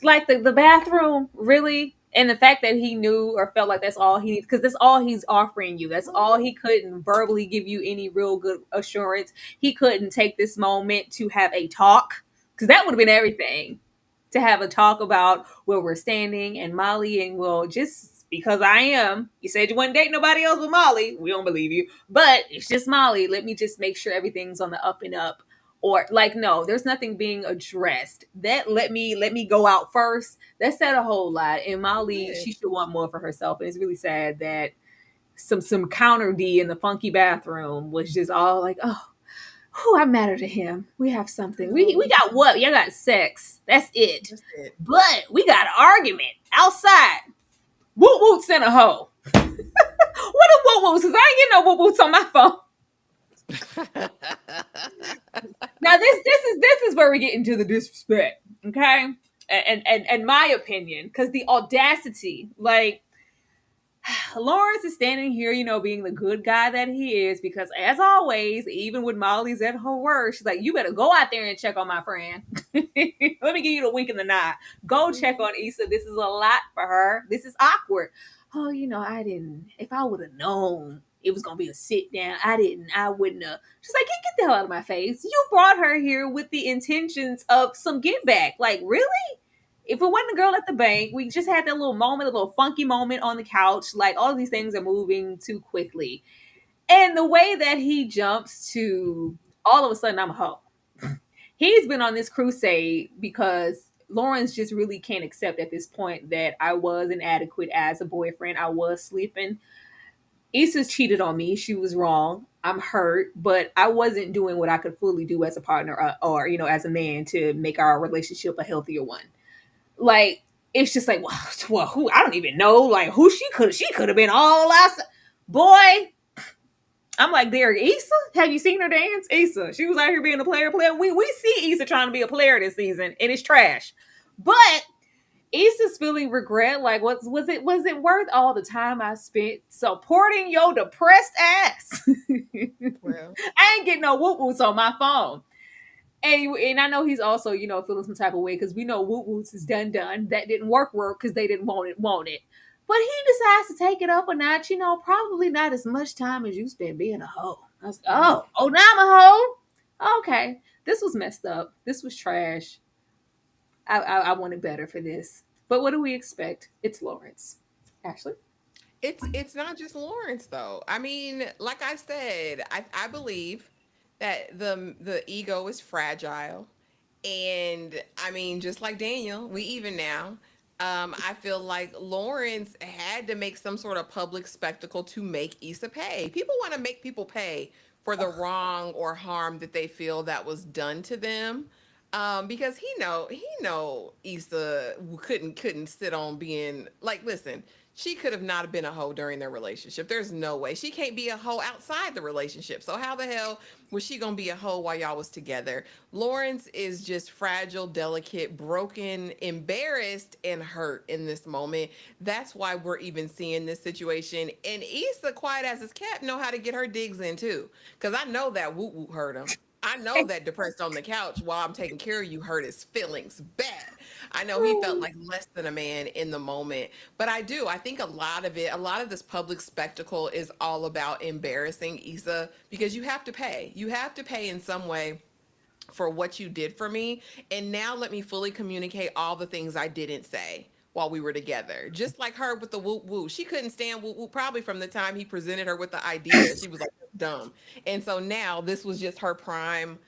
like the bathroom, really. And the fact that he knew or felt like that's all he needs, because that's all he's offering you. That's all he couldn't verbally give you any real good assurance. He couldn't take this moment to have a talk, because that would have been everything. To have a talk about where we're standing, and Molly and will just because I am. You said you wouldn't date nobody else but Molly. We don't believe you. But it's just Molly. Let me just make sure everything's on the up and up. Or like, no, there's nothing being addressed. That let me go out first. That said a whole lot. And Molly, Yeah. she should want more for herself. And it's really sad that some counter D in the funky bathroom was just all like, oh, whew, I matter to him. We have something. We got what? Y'all got sex. That's it. That's it. But we got an argument outside. Woot woots and a hoe. What a woot woots? Cause I ain't getting no woot woots on my phone. Now this is where we get into the disrespect, okay? And my opinion, because the audacity, like Lawrence is standing here, being the good guy that he is, because as always, even when Molly's at her worst, she's like, you better go out there and check on my friend. Let me give you the wink and the nod. Go check on Issa. This is a lot for her. This is awkward. Oh, if I would have known it was going to be a sit down, I wouldn't have. She's like, get the hell out of my face. You brought her here with the intentions of some get back. Like, really? If it wasn't the girl at the bank, we just had that little moment, a little funky moment on the couch. Like, all of these things are moving too quickly. And the way that he jumps to all of a sudden, I'm a hoe. He's been on this crusade because Lawrence just really can't accept at this point that I was inadequate as a boyfriend. I was sleeping. Issa's cheated on me. She was wrong. I'm hurt, but I wasn't doing what I could fully do as a partner or as a man to make our relationship a healthier one. Like, it's just like, well, who, I don't even know, like, who she could have been all last, boy. I'm like, there, Issa, have you seen her dance? Issa, she was out here being a player. We see Issa trying to be a player this season, and it's trash. But Issa's feeling regret, like, was it worth all the time I spent supporting your depressed ass? Well, I ain't getting no whoop whoops on my phone. And I know he's also, feeling some type of way because we know Woot Woots is done. That didn't work because they didn't want it. But he decides to take it up a notch, probably not as much time as you spent being a hoe. I was like, oh, now I'm a hoe? Okay. This was messed up. This was trash. I wanted better for this. But what do we expect? It's Lawrence. Ashley? it's not just Lawrence though. I mean, like I said, I believe that the ego is fragile. And I mean, just like Daniel, we even now. I feel like Lawrence had to make some sort of public spectacle to make Issa pay. People want to make people pay for the wrong or harm that they feel that was done to them. Because he know Issa couldn't sit on being like, listen, she could have not been a hoe during their relationship. There's no way. She can't be a hoe outside the relationship. So how the hell was she gonna be a hoe while y'all was together? Lawrence is just fragile, delicate, broken, embarrassed, and hurt in this moment. That's why we're even seeing this situation. And Issa, quiet as it's kept, know how to get her digs in too. Cause I know that woot woot hurt him. I know that depressed on the couch while I'm taking care of you hurt his feelings bad. I know he felt like less than a man in the moment. But I do. I think a lot of this public spectacle is all about embarrassing Issa because you have to pay. You have to pay in some way for what you did for me. And now let me fully communicate all the things I didn't say while we were together. Just like her with the whoop whoop. She couldn't stand whoop whoop probably from the time he presented her with the idea. She was like, dumb. And so now this was just her prime,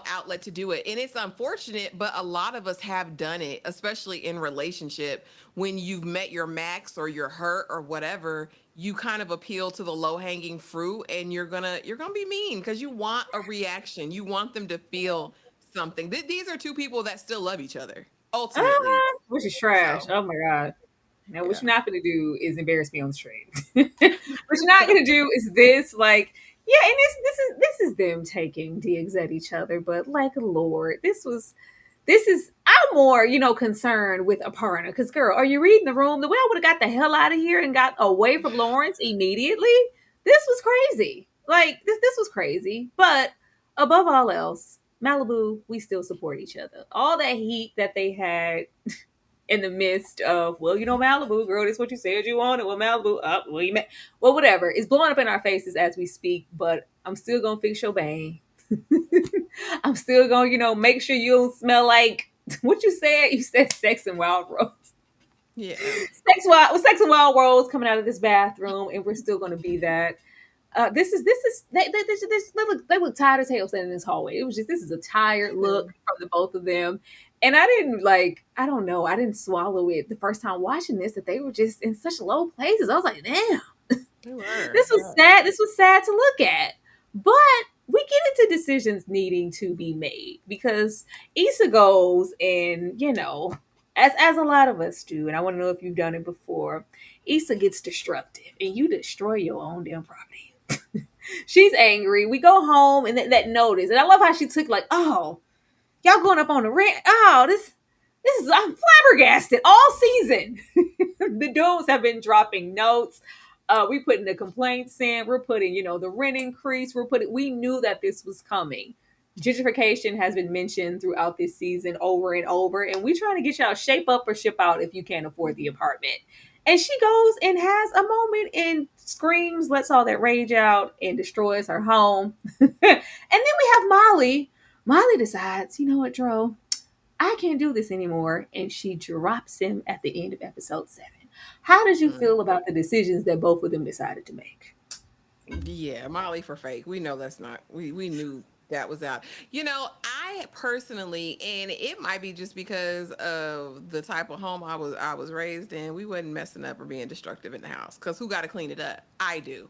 outlet to do it. And it's unfortunate, but a lot of us have done it, especially in relationship. When you've met your max or you're hurt or whatever, you kind of appeal to the low-hanging fruit and you're gonna be mean because you want a reaction. You want them to feel something. These are two people that still love each other, ultimately. Which is trash. So, Oh my God. Now, what yeah. you're not going to do is embarrass me on the street. What you're not going to do is this, like, yeah, and this is them taking digs at each other. But like, Lord, this is. I'm more, concerned with a partner. Because, girl, are you reading the room? The way I would have got the hell out of here and got away from Lawrence immediately. This was crazy. Like, this was crazy. But above all else, Malibu, we still support each other. All that heat that they had in the midst of, well, Malibu, girl, this is what you said you wanted. Well, Malibu, whatever. It's blowing up in our faces as we speak, but I'm still gonna fix your bang. I'm still gonna, make sure you don't smell like what you said. You said sex and wild rose. Yeah. Sex and Wild Worlds coming out of this bathroom, and we're still going to be that. They look tired as hell standing in this hallway. It was just, this is a tired They look do. from the both of them. And I didn't like, I don't know, I didn't swallow it the first time watching this, that they were just in such low places. I was like, damn, They were. this was sad. This was sad to look at. But we get into decisions needing to be made because Issa goes and, as a lot of us do, and I want to know if you've done it before, Issa gets destructive and you destroy your own damn property. She's angry. We go home and that notice. And I love how she took like, oh, y'all going up on the rent. Oh, this is, I'm flabbergasted all season. The dudes have been dropping notes. We putting the complaints in. We're putting, the rent increase. We knew that this was coming. Gentrification has been mentioned throughout this season over and over. And we trying to get y'all shape up or ship out if you can't afford the apartment. And she goes and has a moment and screams, lets all that rage out, and destroys her home. And then we have Molly. Molly decides, you know what, Dro? I can't do this anymore. And she drops him at the end of episode 7. How did you Mm. feel about the decisions that both of them decided to make? Yeah, Molly for fake. We know that's not. We knew that was out. I personally, and it might be just because of the type of home I was raised in. We wasn't messing up or being destructive in the house. Cause who got to clean it up? I do.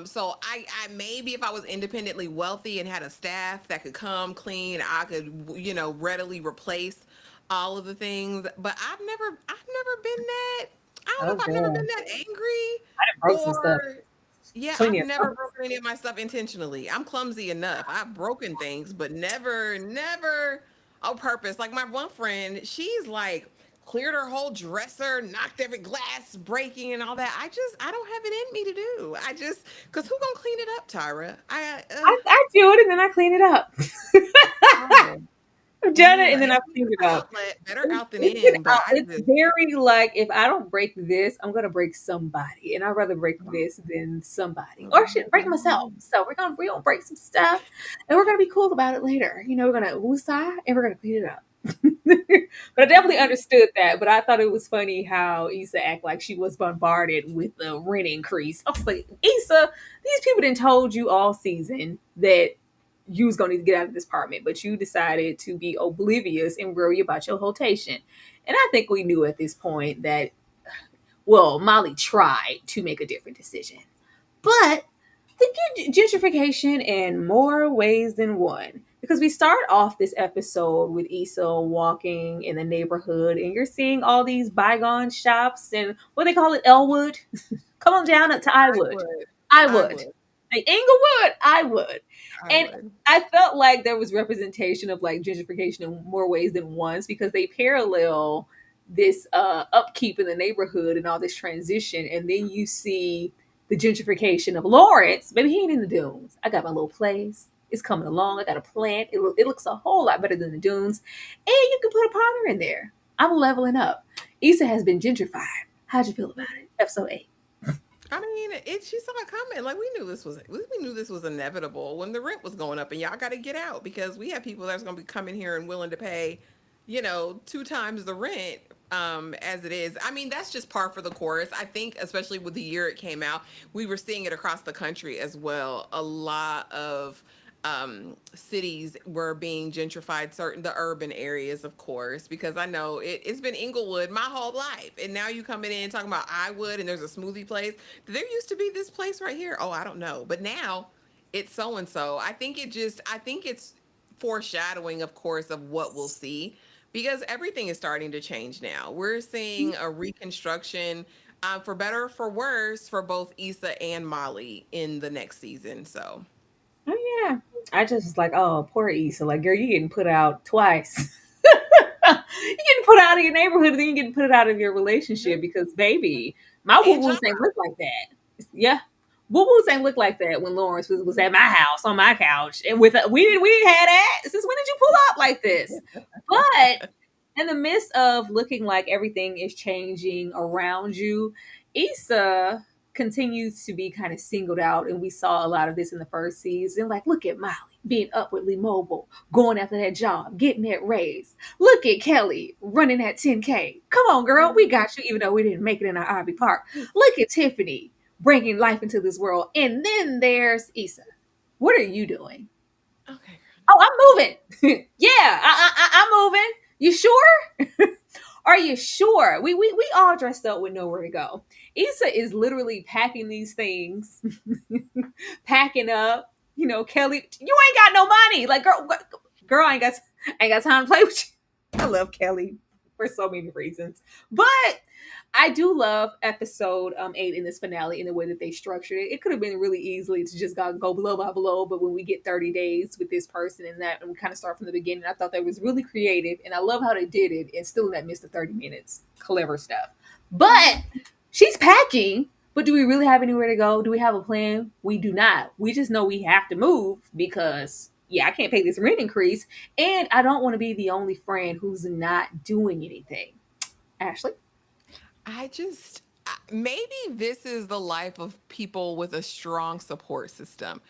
So I maybe if I was independently wealthy and had a staff that could come clean, I could readily replace all of the things. But I've never been that. I don't know Oh, if I've never damn. been that angry I done broke some stuff. or yeah, Clean I've your never stuff. broken any of my stuff intentionally. I'm clumsy enough. I've broken things, but never on purpose. Like my one friend, she's like cleared her whole dresser, knocked every glass breaking and all that. I don't have it in me to do. Cause who gonna clean it up, Tyra? I do it and then I clean it up. Oh, I've done it yeah, and then and I we cleaned have it an up. outlet, better out than It's, in. But I it's just very like, if I don't break this, I'm gonna break somebody, and I'd rather break this than somebody, or shit, break myself. So we're gonna break some stuff, and we're gonna be cool about it later. We're gonna woosah and we're gonna clean it up. But I definitely understood that. But I thought it was funny how Issa act like she was bombarded with the rent increase. I was like, Issa, these people didn't told you all season that you was gonna need to get out of this apartment, but you decided to be oblivious and worry about your rotation. And I think we knew at this point that, well, Molly tried to make a different decision. But gentrification in more ways than one. Because we start off this episode with Issa walking in the neighborhood, and you're seeing all these bygone shops and what they call it, Elwood. Come on down to I Iwood. would, I Iwood. would, Like Inglewood, Iwood. I And would. I felt like there was representation of like gentrification in more ways than once because they parallel this upkeep in the neighborhood and all this transition. And then you see the gentrification of Lawrence. Baby, he ain't in the dunes. I got my little place. It's coming along. I got a plant. It looks a whole lot better than the dunes. And you can put a ponder in there. I'm leveling up. Issa has been gentrified. How'd you feel about it? Episode 8. I mean, she saw it coming. Like we knew this was inevitable when the rent was going up, and y'all got to get out because we have people that's going to be coming here and willing to pay, 2 times the rent as it is. I mean, that's just par for the course. I think, especially with the year it came out, we were seeing it across the country as well. A lot of cities were being gentrified, certain the urban areas, of course, because I know it's been Inglewood my whole life, and now you coming in talking about Iwood and there's a smoothie place. There used to be this place right here. Oh, I don't know, but now it's so and so. I think it's foreshadowing, of course, of what we'll see because everything is starting to change now. We're seeing a reconstruction. For better or for worse, for both Issa and Molly in the next season. So, Oh yeah. I just was like, oh, poor Issa. Like, girl, you getting put out twice. You getting put out of your neighborhood, and then you getting put out of your relationship because, baby, my woo and woos job. ain't look like that. Yeah, woo woos ain't look like that when Lawrence was at my house on my couch, and we didn't have that. Since when did you pull up like this? But in the midst of looking like everything is changing around you, Issa. continues to be kind of singled out, and we saw a lot of this in the first season. Like, look at Molly being upwardly mobile, going after that job, getting that raise. Look at Kelly running that 10K. Come on, girl, we got you, even though we didn't make it in our Ivy Park. Look at Tiffany bringing life into this world. And then there's Issa. What are you doing? Okay. Oh, I'm moving. Yeah, I'm moving. You sure? Are you sure? We all dressed up with nowhere to go. Issa is literally packing these things, packing up. You know, Kelly, you ain't got no money. Like, girl, I ain't got time to play with you. I love Kelly for so many reasons, but I do love episode 8 in this finale in the way that they structured it. It could have been really easily to just go blow by blow, but when we get 30 days with this person and that, and we kind of start from the beginning, I thought that was really creative, and I love how they did it, and still in that midst of 30 minutes, clever stuff. But she's packing. But do we really have anywhere to go? Do we have a plan? We do not. We just know we have to move because, yeah, I can't pay this rent increase, and I don't want to be the only friend who's not doing anything. Ashley? Maybe this is the life of people with a strong support system.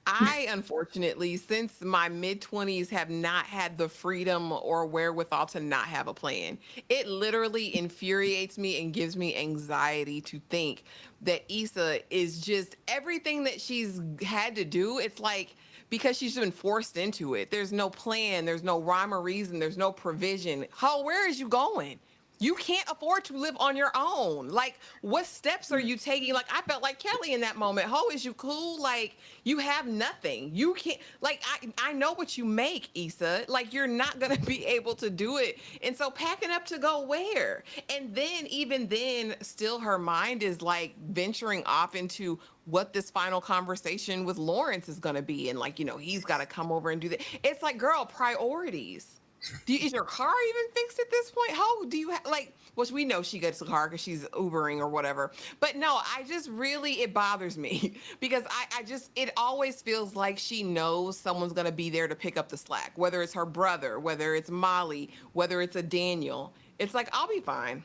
I, unfortunately, since my mid 20s, have not had the freedom or wherewithal to not have a plan. It literally infuriates me and gives me anxiety to think that Issa is just everything that she's had to do. It's like, because she's been forced into it. There's no plan, there's no rhyme or reason, there's no provision. Ho, where is you going? You can't afford to live on your own. Like, what steps are you taking? Like, I felt like Kelly in that moment. Ho, is you cool? Like, you have nothing. You can't, like, I know what you make, Issa. Like, you're not going to be able to do it. And so packing up to go where? And then, even then, still her mind is like venturing off into what this final conversation with Lawrence is going to be. And like, he's got to come over and do that. It's like, girl, priorities. Is your car even fixed at this point? How do you like? Which we know she gets a car because she's Ubering or whatever. But no, I just really it bothers me because I just it always feels like she knows someone's gonna be there to pick up the slack. Whether it's her brother, whether it's Molly, whether it's a Daniel. It's like I'll be fine.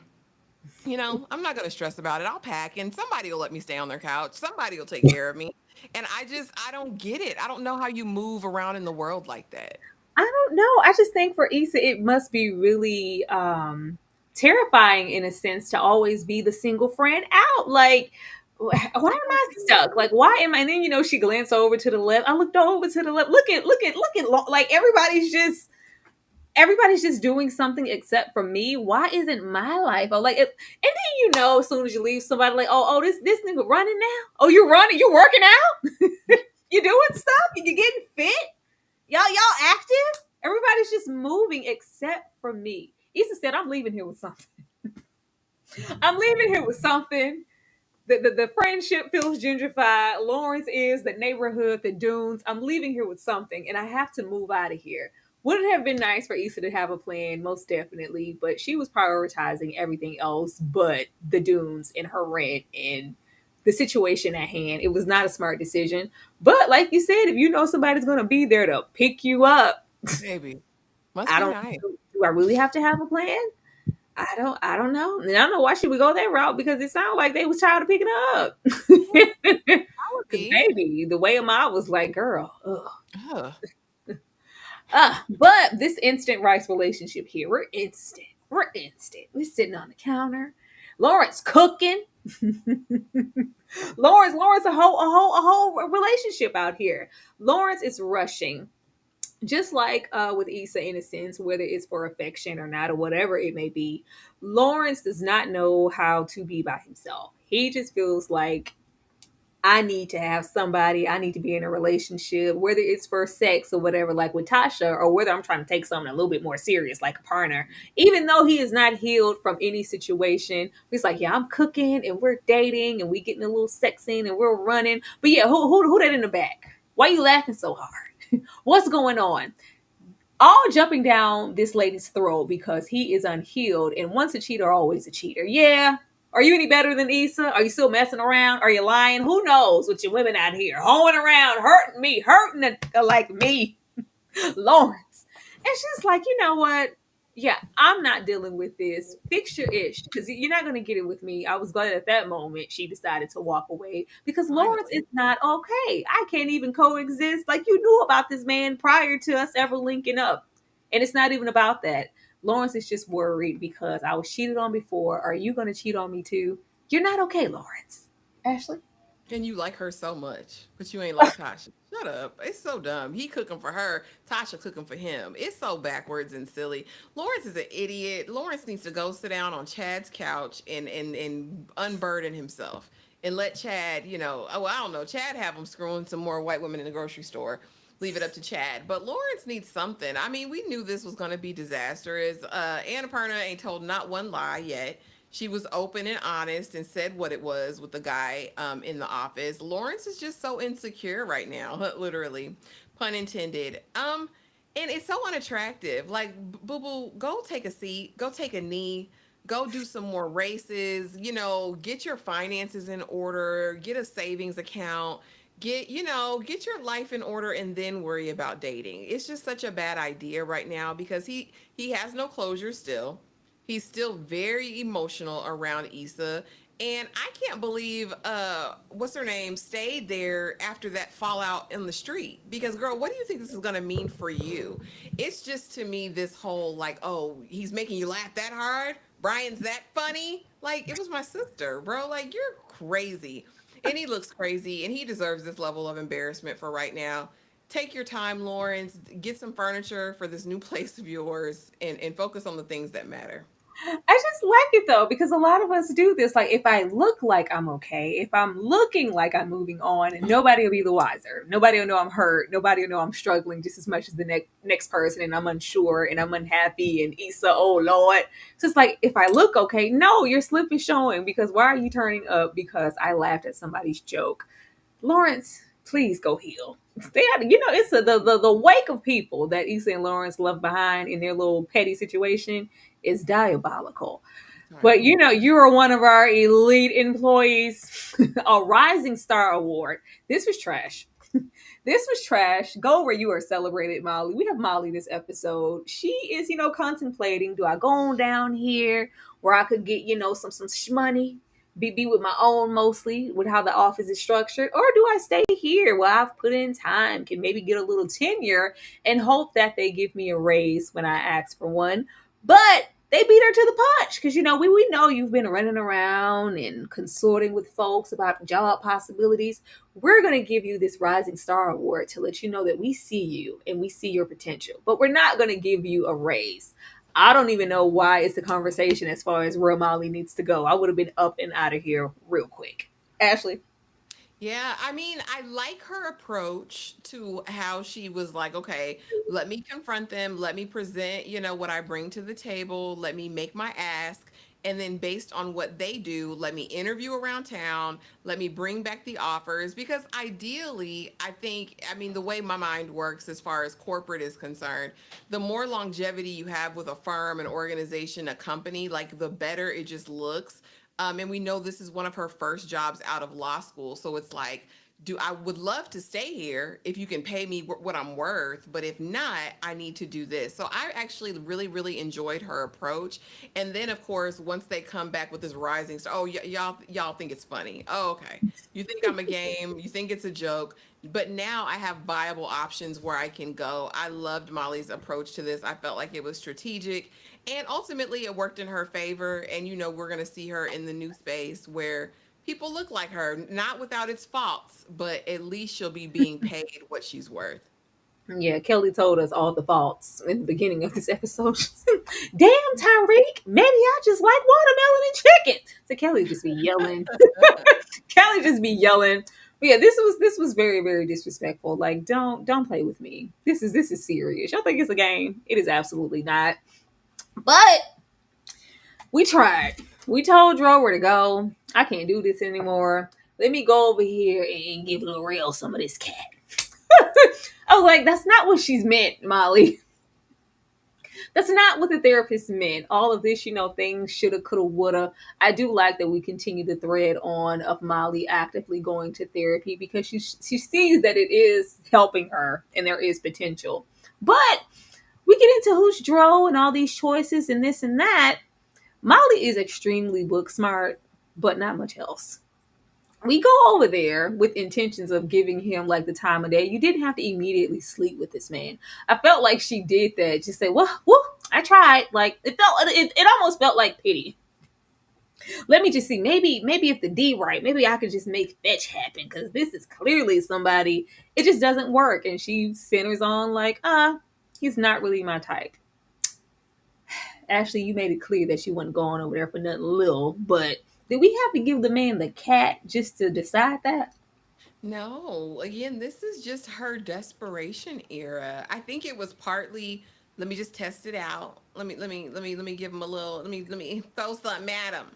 I'm not gonna stress about it. I'll pack and somebody will let me stay on their couch. Somebody will take care of me. And I don't get it. I don't know how you move around in the world like that. I don't know. I just think for Issa, it must be really terrifying in a sense to always be the single friend out. Like, why am I stuck? Like, why am I? And then she glanced over to the left. I looked over to the left. Look at. Like everybody's just doing something except for me. Why isn't my life? Oh, like, and then as soon as you leave, somebody like, this nigga running now. Oh, you running? You working out? You doing stuff? You getting fit? Y'all active? Everybody's just moving except for me. Issa said, I'm leaving here with something. I'm leaving here with something. The friendship feels gentrified. Lawrence is the neighborhood, the dunes. I'm leaving here with something, and I have to move out of here. Would it have been nice for Issa to have a plan? Most definitely, but she was prioritizing everything else but the dunes and her rent and the situation at hand. It was not a smart decision. But like you said, if you know somebody's going to be there to pick you up, Maybe. Must I be don't. nice. Do I really have to have a plan? I don't know. And I don't know why should we go that route because it sounded like they was tired of picking her up. That would Because be. baby, the way I was like, girl, Ugh. But this instant rice relationship here, we're instant. We're instant. We're sitting on the counter. Lawrence cooking. Lawrence, a whole relationship out here. Lawrence is rushing, just like with Issa, in a sense, whether it's for affection or not, or whatever it may be. Lawrence does not know how to be by himself. He just feels like I need to have somebody. I need to be in a relationship, whether it's for sex or whatever, like with Tasha, or whether I'm trying to take something a little bit more serious, like a partner. Even though he is not healed from any situation, he's like, yeah, I'm cooking and we're dating and we getting a little sexing and we're running. But yeah, who that in the back? Why are you laughing so hard? What's going on? All jumping down this lady's throat because he is unhealed. And once a cheater, always a cheater. Yeah. Are you any better than Issa? Are you still messing around? Are you lying? Who knows with your women out here hoeing around, hurting me, like me, Lawrence. And she's like, you know what? yeah, I'm not dealing with this. Fix your ish, because you're not going to get it with me. I was glad at that moment she decided to walk away because Lawrence Finally. is not okay. I can't even coexist. Like, you knew about this man prior to us ever linking up. And it's not even about that. Lawrence is just worried because I was cheated on before. Are you going to cheat on me too? You're not okay, Lawrence. Ashley? And you like her so much, but you ain't like Tasha. Shut up. It's so dumb. He cooking for her, Tasha cooking for him. It's so backwards and silly. Lawrence is an idiot. Lawrence needs to go sit down on Chad's couch and unburden himself and let Chad, oh, I don't know, Chad have him screwing some more white women in the grocery store. Leave it up to Chad. But Lawrence needs something. I mean, we knew this was going to be disastrous. Annapurna ain't told not one lie yet. She was open and honest and said what it was with the guy in the office. Lawrence is just so insecure right now, literally, pun intended. And it's so unattractive. Like, boo boo, go take a seat, go take a knee, go do some more races. Get your finances in order, get a savings account. Get your life in order and then worry about dating. It's just such a bad idea right now because he has no closure still. He's still very emotional around Issa. And I can't believe what's her name stayed there after that fallout in the street. Because girl, what do you think this is gonna mean for you? It's just to me this whole like, oh, he's making you laugh that hard? Brian's that funny? Like, it was my sister, bro. Like, you're crazy. And he looks crazy and he deserves this level of embarrassment for right now. Take your time, Lawrence. Get some furniture for this new place of yours and focus on the things that matter. I just like it though, because a lot of us do this. Like, if I look like I'm okay, if I'm looking like I'm moving on, nobody will be the wiser. Nobody will know I'm hurt. Nobody will know I'm struggling just as much as the next person, and I'm unsure and I'm unhappy. And Issa, oh Lord. So it's like, if I look okay, no, your slip is showing, because why are you turning up because I laughed at somebody's joke? Lawrence, please go heal. It's the wake of people that Issa and Lawrence left behind in their little petty situation is diabolical. But Diabolical. you are one of our elite employees, a Rising Star Award. This was trash. This was trash. Go where you are celebrated, Molly. We have Molly this episode. She is, contemplating, do I go on down here where I could get, some shmoney, be with my own mostly, with how the office is structured, or do I stay here where I've put in time, can maybe get a little tenure and hope that they give me a raise when I ask for one. But they beat her to the punch because we know you've been running around and consorting with folks about job possibilities. We're going to give you this Rising Star Award to let you know that we see you and we see your potential, but we're not going to give you a raise. I don't even know why it's a conversation as far as where Molly needs to go. I would have been up and out of here real quick. Ashley. Yeah, I mean, I like her approach to how she was like, okay, let me confront them, let me present, what I bring to the table, let me make my ask, and then based on what they do, let me interview around town, let me bring back the offers because ideally, I mean, the way my mind works as far as corporate is concerned, the more longevity you have with a firm, an organization, a company, like the better it just looks. And we know this is one of her first jobs out of law school. So it's like, I would love to stay here if you can pay me what I'm worth, but if not, I need to do this. So I actually really, really enjoyed her approach. And then, of course, once they come back with this rising star, oh, y'all think it's funny. Oh, okay. You think I'm a game. You think it's a joke. But now I have viable options where I can go. I loved Molly's approach to this. I felt like it was strategic and ultimately it worked in her favor. And, we're going to see her in the new space where people look like her, not without its faults, but at least she'll be being paid what she's worth. Yeah, Kelly told us all the faults in the beginning of this episode. Damn, Tyreek, maybe I just like watermelon and chicken. So Kelly just be yelling. Kelly just be yelling. But yeah, this was very, very disrespectful. Like, don't play with me. This is serious. Y'all think it's a game? It is absolutely not. But we tried. We told Dro where to go. I can't do this anymore. Let me go over here and give L'Oreal some of this cat. I was like, that's not what she's meant, Molly. That's not what the therapist meant. All of this, things shoulda, coulda, woulda. I do like that we continue the thread on of Molly actively going to therapy because she sees that it is helping her and there is potential. But we get into who's Dro and all these choices and this and that. Molly is extremely book smart, but not much else. We go over there with intentions of giving him like the time of day. You didn't have to immediately sleep with this man. I felt like she did that. Just say, well, I tried. Like it almost felt like pity. Let me just see. Maybe if the D right, maybe I could just make fetch happen because this is clearly somebody. It just doesn't work. And she centers on like, he's not really my type. Ashley, you made it clear that you wasn't going over there for nothing little, but did we have to give the man the cat just to decide that? No, again, this is just her desperation era. I think it was partly, let me just test it out. Let me give him a little, let me throw something at him.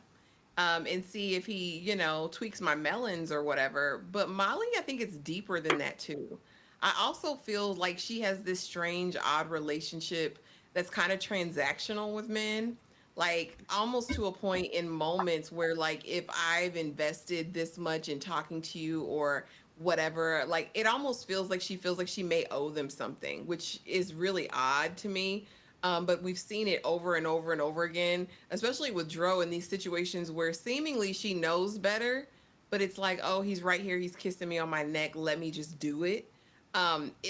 And see if he, tweaks my melons or whatever. But Molly, I think it's deeper than that too. I also feel like she has this strange, odd relationship that's kind of transactional with men. Like almost to a point in moments where, like, if I've invested this much in talking to you or whatever, like it almost feels like she feels like she may owe them something, which is really odd to me. But we've seen it over and over and over again, especially with Dro in these situations where seemingly she knows better, but it's like, oh, he's right here, he's kissing me on my neck, let me just do it.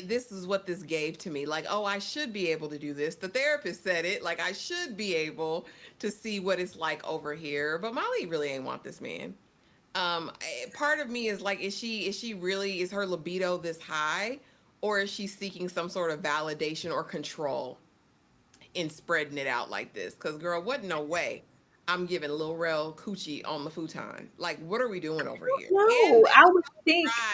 This is what this gave to me. Like, oh, I should be able to do this. The therapist said it. Like, I should be able to see what it's like over here. But Molly really ain't want this man. Part of me is like, is she really, is her libido this high, or is she seeking some sort of validation or control in spreading it out like this? Because girl, what, no way I'm giving Lil Rel coochie on the futon. Like, what are we doing over here? And No, it I was would so think dry.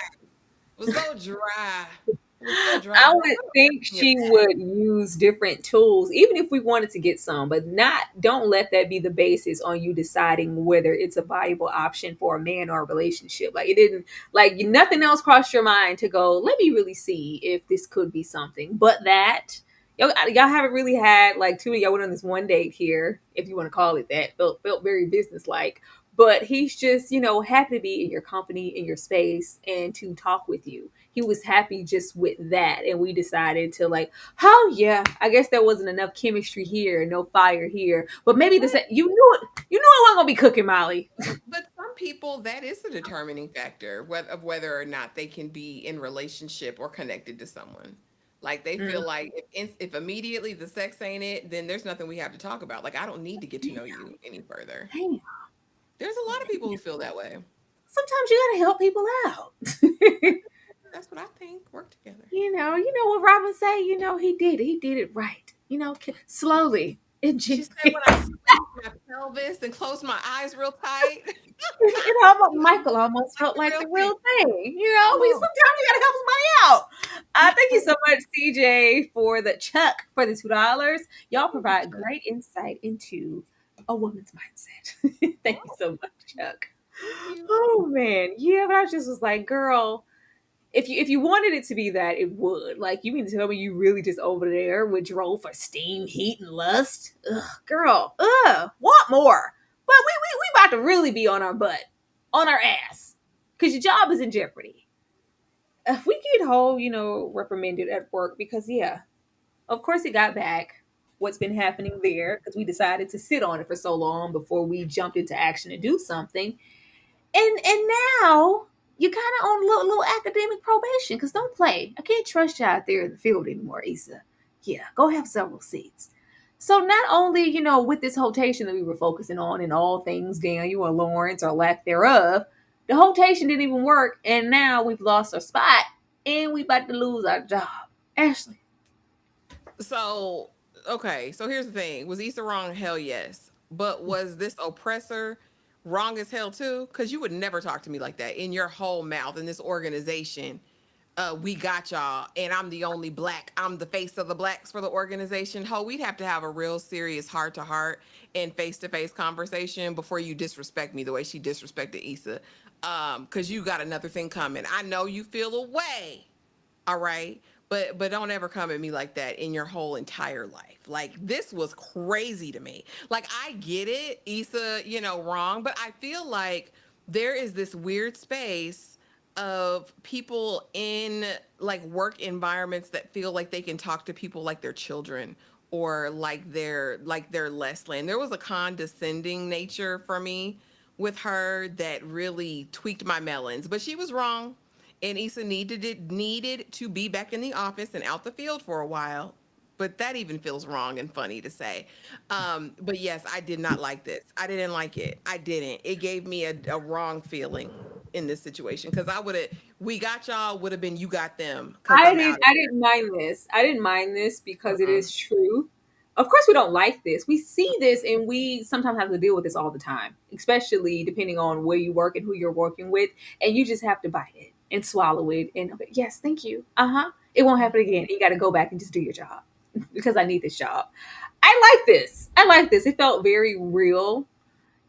It was so dry. It was so dry. I Girl, would put a think in your she bag. would use different tools, even if we wanted to get some, but not don't let that be the basis on you deciding whether it's a viable option for a man or a relationship. Like it didn't like nothing else crossed your mind to go, let me really see if this could be something. But that y'all haven't really had like two of y'all went on this one date here, if you want to call it that. Felt very businesslike. But he's just, happy to be in your company, in your space, and to talk with you. He was happy just with that. And we decided to like, oh yeah, I guess there wasn't enough chemistry here, no fire here. But maybe But you knew it wasn't gonna be cooking, Molly. but some people, that is the determining factor whether or not they can be in relationship or connected to someone. Like they Mm, feel like if immediately the sex ain't it, then there's nothing we have to talk about. Like I don't need to get to know you any further. damn. There's a lot of people who feel that way. Sometimes you gotta help people out. That's what I think. Work together. You know what Robin say, he did it. He did it right. Slowly. It She just said when I squeezed my pelvis and closed my eyes real tight, it almost Michael almost like felt the like real the thing. real thing. Come We on. sometimes you gotta help somebody out. Thank you so much, CJ, for the Chuck for the $2. Y'all provide great insight into a woman's mindset. Thank you Oh, so much, Chuck. thank you. Oh man, yeah, but I just was like, girl, if you wanted it to be that, it would. Like, you mean to tell me you really just over there with Dro for steam, heat, and lust? Ugh, girl, want more. But we about to really be on our butt, on our ass, because your job is in jeopardy. If we get whole, reprimanded at work because yeah, of course it got back. What's been happening there because we decided to sit on it for so long before we jumped into action to do something and now you're kind of on little academic probation because don't play. I can't trust you out there in the field anymore, Issa. Yeah, go have several seats. So not only, with this hotation that we were focusing on and all things Daniel or Lawrence or lack thereof, the hotation didn't even work, and now we've lost our spot and we about to lose our job. Ashley. So, okay. So here's the thing. Was Issa wrong? Hell yes. But was this oppressor wrong as hell too? Because you would never talk to me like that in your whole mouth in this organization. We got y'all, and I'm the only black. I'm the face of the blacks for the organization. Ho, we'd have to have a real serious heart to heart and face to face conversation before you disrespect me the way she disrespected Issa. Because you got another thing coming. I know you feel away, all right, but don't ever come at me like that in your whole entire life. Like this was crazy to me. Like I get it, Issa, wrong, but I feel like there is this weird space of people in like work environments that feel like they can talk to people like they're children or like they're less than. There was a condescending nature for me with her that really tweaked my melons, but she was wrong. And Issa needed to be back in the office and out the field for a while. But that even feels wrong and funny to say. But yes, I did not like this. I didn't like it. I didn't. It gave me a wrong feeling in this situation because I would have, we got y'all would have been you got them because I'm out of I here. didn't mind this. I didn't mind this because it Uh-uh. is true. Of course, we don't like this. We see this, and we sometimes have to deal with this all the time, especially depending on where you work and who you're working with. And you just have to bite it and swallow it. And okay, yes, thank you. It won't happen again. You got to go back and just do your job because I need this job. I like this. I like this. It felt very real,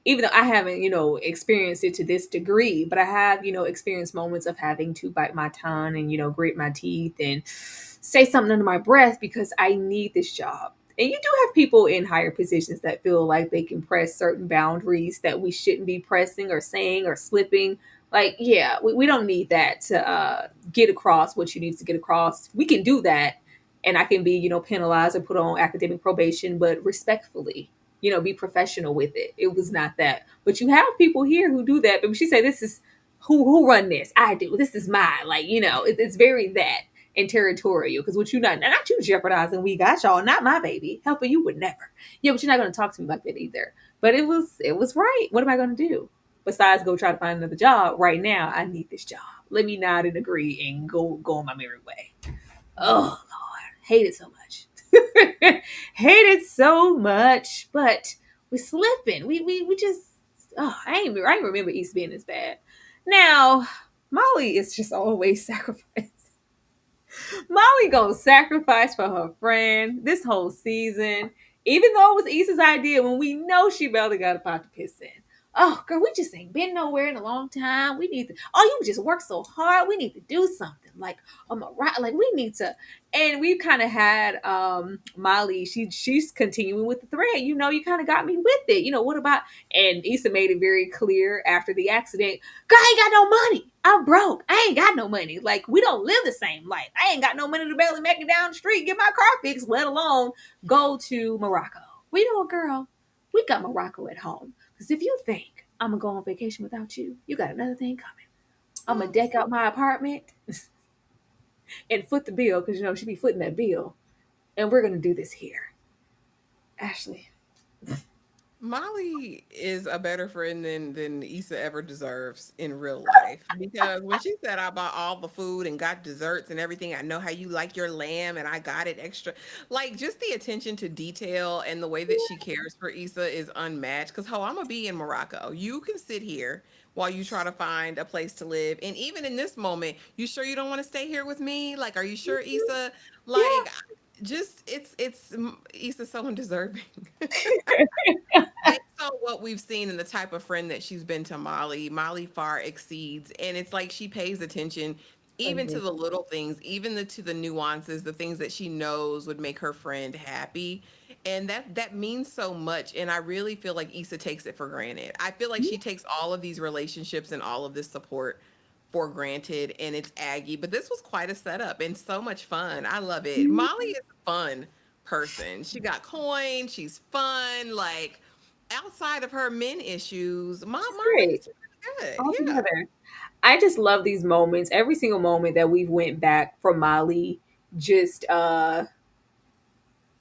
even though I haven't, experienced it to this degree, but I have, experienced moments of having to bite my tongue and, grit my teeth and say something under my breath because I need this job. And you do have people in higher positions that feel like they can press certain boundaries that we shouldn't be pressing or saying or slipping. Like, yeah, we don't need that to get across what you need to get across. We can do that, and I can be, penalized or put on academic probation, but respectfully, be professional with it. It was not that. But you have people here who do that. But she said, this is who run this. I do. This is mine. Like, it's very that and territorial. Because what you not you jeopardizing we got y'all, not my baby. Helping you would never. Yeah, but you're not gonna talk to me like that either. But it was right. What am I gonna do? Besides go try to find another job. Right now, I need this job. Let me nod and agree and go on my merry way. Oh Lord, hate it so much. Hate it so much. But we slipping. We just I ain't remember East being this bad. Now, Molly is just always sacrificed. Molly gonna sacrifice for her friend this whole season, even though it was Issa's idea when we know she barely got a pot to piss in. Oh, girl, we just ain't been nowhere in a long time. We need to. Oh, you just work so hard. We need to do something. Like, right. Like, we need to. And we kind of had Molly. She's continuing with the thread. You kind of got me with it. What about? And Issa made it very clear after the accident. Girl, I ain't got no money. I'm broke. I ain't got no money. Like, we don't live the same life. I ain't got no money to barely make it down the street, get my car fixed, let alone go to Morocco. We know a girl. We got Morocco at home. Because if you think I'm going to go on vacation without you, you got another thing coming. I'm going to deck out my apartment and foot the bill because, she be footing that bill. And we're going to do this here. Ashley. Molly is a better friend than Issa ever deserves in real life because when she said I bought all the food and got desserts and everything, I know how you like your lamb and I got it extra. Like just the attention to detail and the way that she cares for Issa is unmatched. Because I'm gonna be in Morocco. You can sit here while you try to find a place to live, and even in this moment, you sure you don't want to stay here with me? Like, are you sure, Issa? Yeah. Like, just it's Issa's so undeserving. Based on what we've seen and the type of friend that she's been to Molly, Molly far exceeds, and it's like she pays attention even to Agree. the little things, even to the nuances, the things that she knows would make her friend happy, and that means so much. And I really feel like Issa takes it for granted. I feel like she takes all of these relationships and all of this support for granted, and it's Aggie. But this was quite a setup and so much fun. I love it. Molly is a fun person. She got coin. She's fun. Like outside of her men issues, She's Molly's great. pretty good. All Yeah. together. I just love these moments. Every single moment that we've went back from Molly just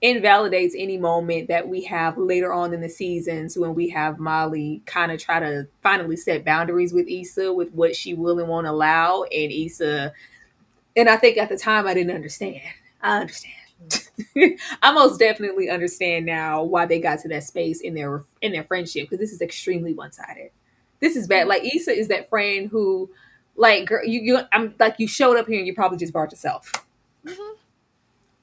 invalidates any moment that we have later on in the seasons when we have Molly kind of try to finally set boundaries with Issa with what she will and won't allow. And Issa, and I think at the time I didn't understand. I understand. I most definitely understand now why they got to that space in their friendship because this is extremely one sided. This is bad. Like Issa is that friend who, like, girl, I'm like you showed up here and you probably just brought yourself. Mhm.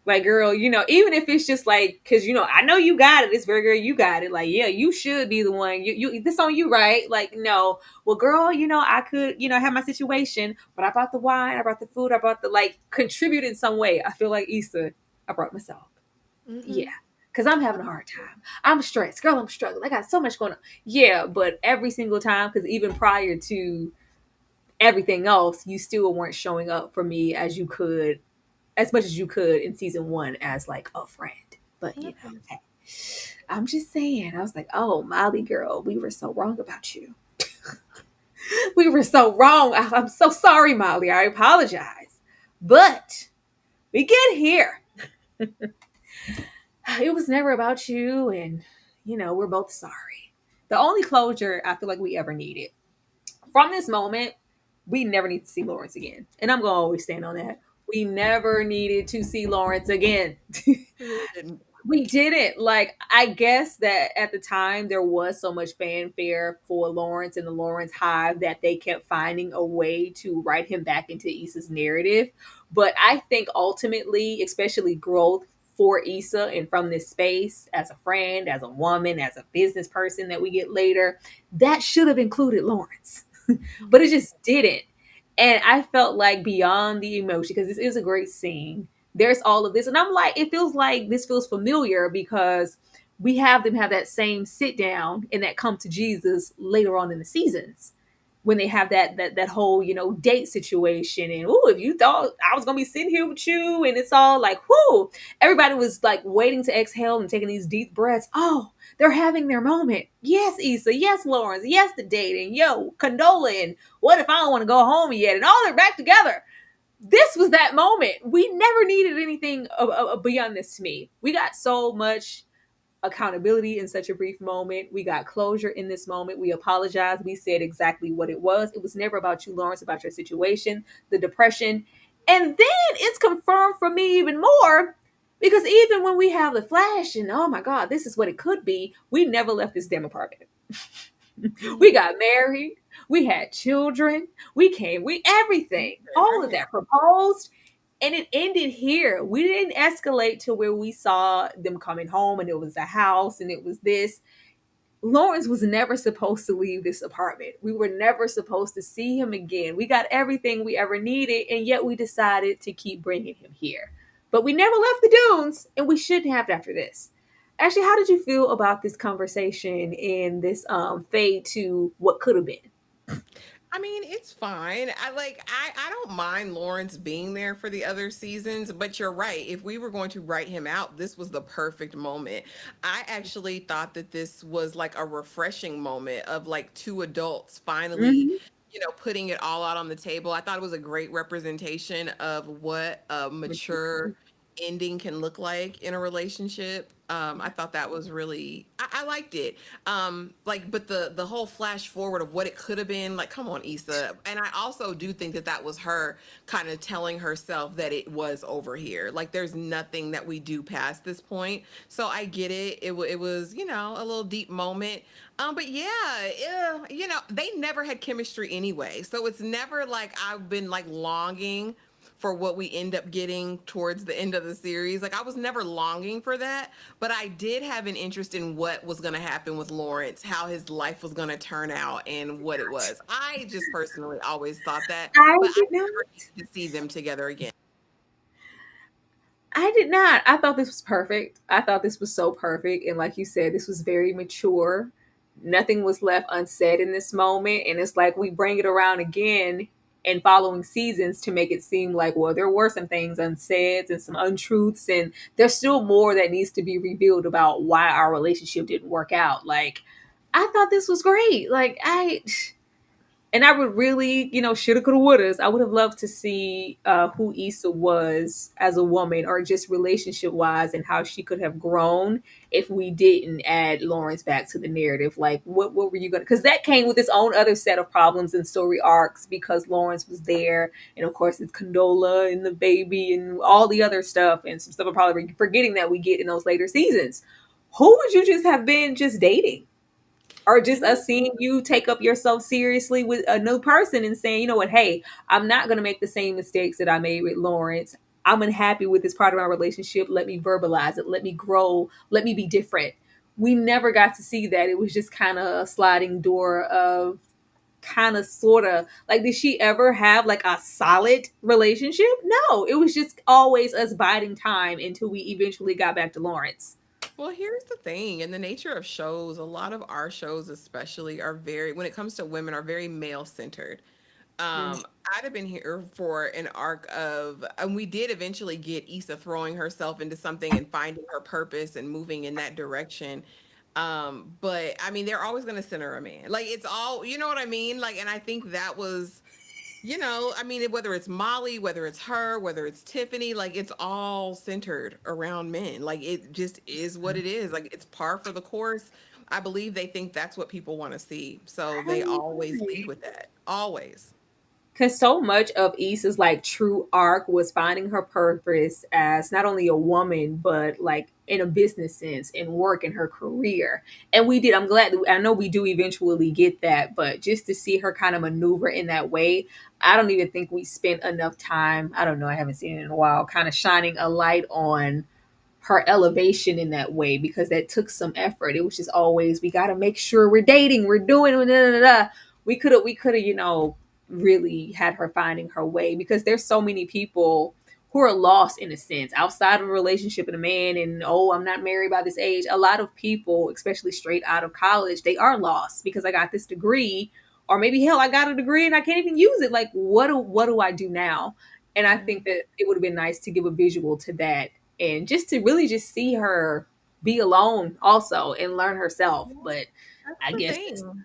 Like, girl, even if it's just like, because I know you got it. It's very girl, you got it. Like, yeah, you should be the one. You this on you, right? Like, no, well, girl, I could, have my situation, but I brought the wine, I brought the food, I brought the like contribute in some way. I feel like Issa, I brought myself. Yeah. Mhm. Cause I'm having a hard time. I'm stressed. Girl, I'm struggling. I got so much going on. Yeah, but every single time, because even prior to everything else, you still weren't showing up for me as much as you could in season one as like a friend. But hey, I'm just saying, I was like, oh, Molly girl, we were so wrong about you. We were so wrong. I'm so sorry, Molly. I apologize. But we get here. It was never about you, and we're both sorry. The only closure I feel like we ever needed from this moment, we never need to see Lawrence again. And I'm gonna always stand on that. We never needed to see Lawrence again. We really didn't. We didn't. Like, I guess that at the time there was so much fanfare for Lawrence and the Lawrence Hive that they kept finding a way to write him back into Issa's narrative. But I think ultimately, especially growth for Issa and from this space as a friend, as a woman, as a business person that we get later, that should have included Lawrence. But it just didn't. And I felt like beyond the emotion, because this is a great scene, there's all of this. And I'm like, it feels like this feels familiar because we have them have that same sit down and that come to Jesus later on in the seasons when they have that whole, date situation. And if you thought I was gonna be sitting here with you, and it's all like, whoo, everybody was like waiting to exhale and taking these deep breaths. Oh, they're having their moment. Yes, Issa. Yes, Lawrence. Yes, the dating. Yo, Condola. And what if I don't want to go home yet? And all they're back together. This was that moment. We never needed anything beyond this to me. We got so much accountability in such a brief moment. We got closure in this moment. We apologized. We said exactly what it was. It was never about you, Lawrence, about your situation, the depression. And then it's confirmed for me even more because even when we have the flash and oh my God, this is what it could be, we never left this damn apartment. We got married. We had children. We everything, all of that proposed. And it ended here. We didn't escalate to where we saw them coming home and it was a house and it was this. Lawrence was never supposed to leave this apartment. We were never supposed to see him again. We got everything we ever needed, and yet we decided to keep bringing him here. But we never left the dunes, and we shouldn't have after this. Actually, how did you feel about this conversation and this fade to what could have been? I mean, it's fine. I don't mind Lawrence being there for the other seasons, but you're right. If we were going to write him out, this was the perfect moment. I actually thought that this was like a refreshing moment of like two adults finally, Mm-hmm. putting it all out on the table. I thought it was a great representation of what a mature ending can look like in a relationship. I thought that was really I liked it. Like, but the whole flash forward of what it could have been, like, come on, Issa. And I also do think that that was her kind of telling herself that it was over here. Like, there's nothing that we do past this point. So I get it. It was, a little deep moment. But yeah, they never had chemistry anyway. So it's never like I've been like longing for what we end up getting towards the end of the series. Like, I was never longing for that, but I did have an interest in what was going to happen with Lawrence, how his life was going to turn out, and what it was. I just personally always thought that, I but I did not. never needed to see them together again. I did not. I thought this was perfect. I thought this was so perfect. And like you said, this was very mature. Nothing was left unsaid in this moment. And it's like we bring it around again in following seasons to make it seem like, well, there were some things unsaid and some untruths. And there's still more that needs to be revealed about why our relationship didn't work out. Like, I thought this was great. And I would really, shoulda, coulda, wouldas. I would have loved to see who Issa was as a woman, or just relationship wise, and how she could have grown if we didn't add Lawrence back to the narrative. Like, what were you gonna? Because that came with its own other set of problems and story arcs. Because Lawrence was there, and of course it's Condola and the baby and all the other stuff, and some stuff I'm probably forgetting that we get in those later seasons. Who would you just have been just dating? Or just us seeing you take up yourself seriously with a new person and saying, you know what, hey, I'm not going to make the same mistakes that I made with Lawrence. I'm unhappy with this part of our relationship. Let me verbalize it. Let me grow. Let me be different. We never got to see that. It was just kind of a sliding door of kind of sort of like, did she ever have like a solid relationship? No, it was just always us biding time until we eventually got back to Lawrence. Well, here's the thing. In the nature of shows, a lot of our shows, especially, are very, when it comes to women, are very male centered. Mm. I'd have been here for an arc of, and we did eventually get Issa throwing herself into something and finding her purpose and moving in that direction. But I mean, they're always going to center a man. Like it's all, you know what I mean? Like, and I think that was, I mean, whether it's Molly, whether it's her, whether it's Tiffany, like it's all centered around men. Like it just is what it is. Like it's par for the course. I believe they think that's what people want to see. So they always lead with that. Always. Because so much of Issa's like true arc was finding her purpose as not only a woman, but like in a business sense, in work, in her career. And we did. I'm glad. I know we do eventually get that, but just to see her kind of maneuver in that way, I don't even think we spent enough time. I don't know. I haven't seen it in a while. Kind of shining a light on her elevation in that way because that took some effort. It was just always we got to make sure we're dating, we're doing da, da, da, da. We could have really had her finding her way because there's so many people who are lost in a sense outside of a relationship with a man and oh I'm not married by this age. A lot of people, especially straight out of college, they are lost because I got this degree or maybe hell I got a degree and I can't even use it. Like what do I do now? And I think that it would have been nice to give a visual to that and just to really just see her be alone also and learn herself. But That's I the guess it's thing.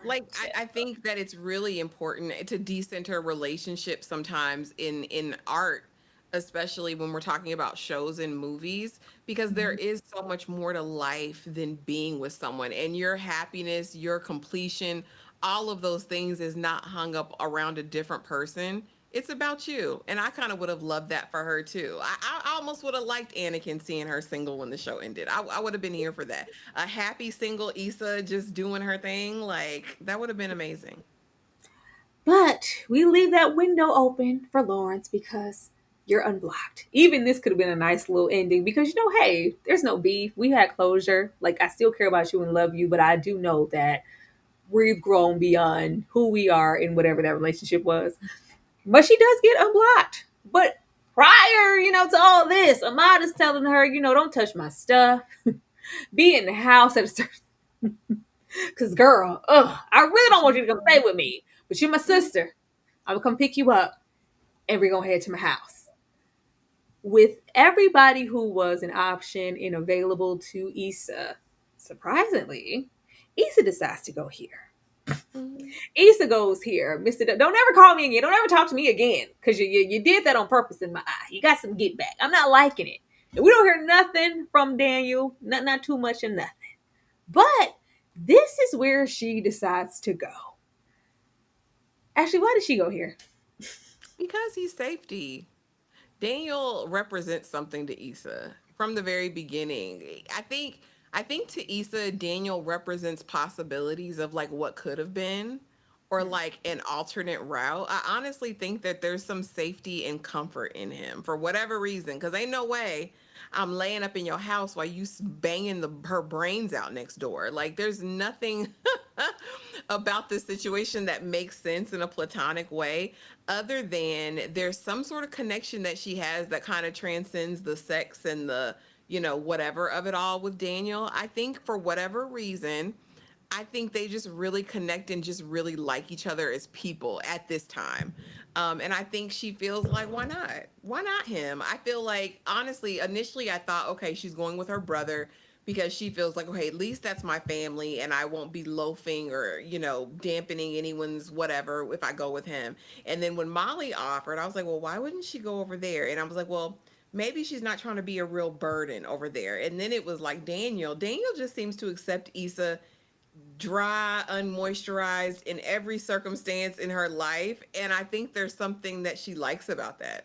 Like I think that it's really important to decenter relationships sometimes in art, especially when we're talking about shows and movies, because there is so much more to life than being with someone and your happiness, your completion, all of those things is not hung up around a different person. It's about you. And I kind of would have loved that for her too. I almost would have liked Anakin seeing her single when the show ended. I would have been here for that. A happy single Issa just doing her thing. Like, that would have been amazing. but we leave that window open for Lawrence because you're unblocked. Even this could have been a nice little ending because hey, there's no beef. We had closure. Like I still care about you and love you, but I do know that we've grown beyond who we are in whatever that relationship was. But she does get unblocked. But prior, to all this, Ahmad is telling her, don't touch my stuff. Be in the house at a certain. Because, girl, I really don't want you to come stay with me. But you're my sister. I'm going to come pick you up and we're going to head to my house. With everybody who was an option and available to Issa, surprisingly, Issa decides to go here. Mhm. Issa goes here, Mr. Don't ever call me again. Don't ever talk to me again. Because you did that on purpose in my eye. You got some get back. I'm not liking it. And we don't hear nothing from Daniel. Not too much and nothing. But this is where she decides to go. Actually, why did she go here? Because he's safety. Daniel represents something to Issa from the very beginning. I think to Issa, Daniel represents possibilities of like what could have been or like an alternate route. I honestly think that there's some safety and comfort in him for whatever reason. Because ain't no way I'm laying up in your house while you banging her brains out next door. Like there's nothing about this situation that makes sense in a platonic way other than there's some sort of connection that she has that kind of transcends the sex and the whatever of it all with Daniel. I think for whatever reason, I think they just really connect and just really like each other as people at this time. And I think she feels like, why not? Why not him? I feel like, honestly, initially I thought, okay, she's going with her brother because she feels like, okay, at least that's my family and I won't be loafing or, dampening anyone's whatever if I go with him. And then when Molly offered, I was like, well, why wouldn't she go over there? And I was like, well, maybe she's not trying to be a real burden over there. And then it was like Daniel. Daniel just seems to accept Issa dry, unmoisturized in every circumstance in her life. And I think there's something that she likes about that.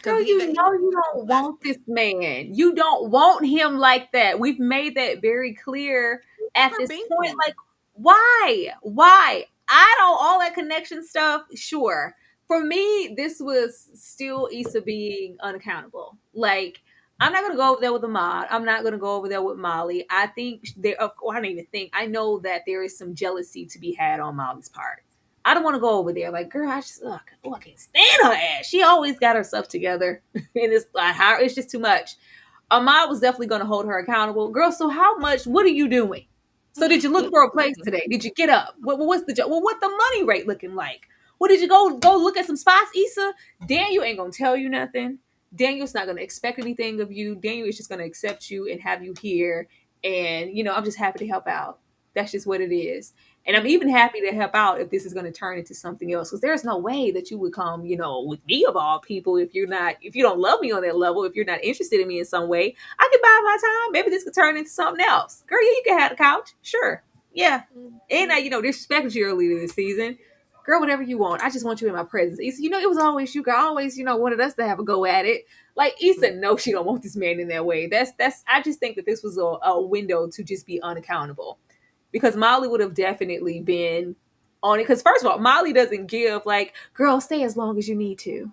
Girl, Because you he know you don't want this man. You don't want him like that. We've made that very clear at never this been. point. Like, why? Why? I don't, all that connection stuff, sure. For me, this was still Issa being unaccountable. Like, I'm not going to go over there with Ahmad. I'm not going to go over there with Molly. I think there, I don't even think, I know that there is some jealousy to be had on Molly's part. I don't want to go over there. Like, girl, I can't stand her ass. She always got her stuff together, and it's just too much. Ahmad was definitely going to hold her accountable, girl. So how much? What are you doing? So did you look for a place today? Did you get up? What's the job? Well, what the money rate looking like? What did you go look at some spots, Issa? Daniel ain't gonna tell you nothing. Daniel's not gonna expect anything of you. Daniel is just gonna accept you and have you here. And I'm just happy to help out. That's just what it is. And I'm even happy to help out if this is going to turn into something else. Because there's no way that you would come, with me of all people, if you don't love me on that level, if you're not interested in me in some way. I can buy my time. Maybe this could turn into something else. Girl, yeah, you can have the couch. Sure. Yeah. And I, disrespected you earlier this season. Girl, whatever you want. I just want you in my presence. Issa, it was always you, girl. Always, wanted us to have a go at it. Like Issa, no, she don't want this man in that way. That's. I just think that this was a window to just be unaccountable, because Molly would have definitely been on it. Because first of all, Molly doesn't give like, girl, stay as long as you need to.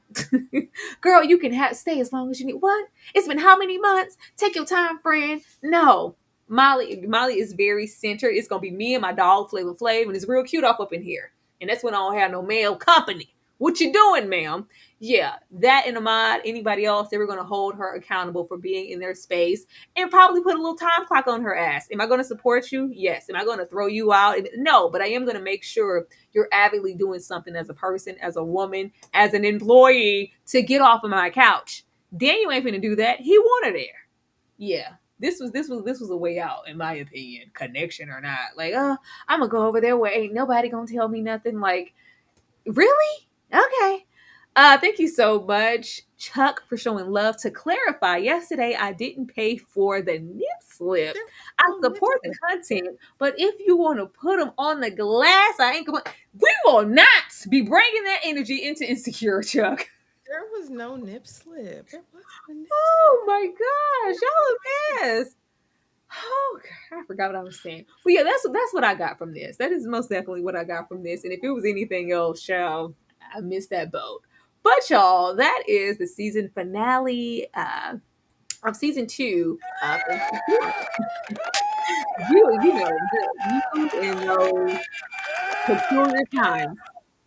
Girl, you can stay as long as you need. What? It's been how many months? Take your time, friend. No. Molly is very centered. It's gonna be me and my dog Flavor Flav, and it's real cute up in here. And that's when I don't have no male company. What you doing, ma'am? Yeah, that and Ahmad, anybody else, they were going to hold her accountable for being in their space and probably put a little time clock on her ass. Am I going to support you? Yes. Am I going to throw you out? No, but I am going to make sure you're avidly doing something as a person, as a woman, as an employee to get off of my couch. Daniel ain't going to do that. He wanted there. Yeah. This was a way out, in my opinion, connection or not. Like, I'm gonna go over there where ain't nobody gonna tell me nothing. Like, really? Okay. Thank you so much, Chuck, for showing love. To clarify, yesterday I didn't pay for the nip slip. I support the content, but if you want to put them on the glass, I ain't going. We will not be bringing that energy into Insecure, Chuck. There was no nip slip. There was no nip Oh my gosh, y'all a mess. Oh, I forgot what I was saying. But yeah, that's what I got from this. That is most definitely what I got from this. And if it was anything else, y'all, I missed that boat. But y'all, that is the season finale of season 2. You in those peculiar times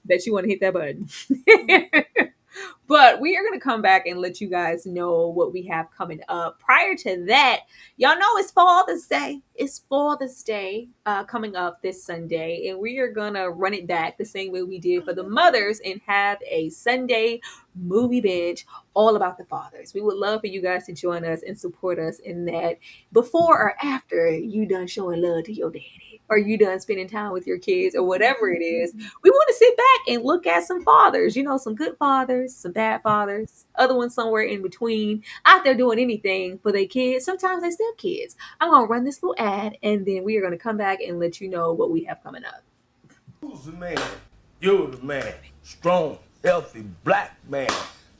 that you want to hit that button. But we are going to come back and let you guys know what we have coming up. Prior to that, y'all know it's Father's Day. It's Father's Day coming up this Sunday. And we are going to run it back the same way we did for the mothers and have a Sunday movie binge all about the fathers. We would love for you guys to join us and support us in that before or after you done showing love to your daddy, or you done spending time with your kids, or whatever it is. We want to sit back and look at some fathers, some good fathers, some bad fathers, other ones somewhere in between, out there doing anything for their kids. Sometimes they still kids. I'm going to run this little ad, and then we are going to come back and let you know what we have coming up. Who's the man? You're the man. Strong, healthy, black man.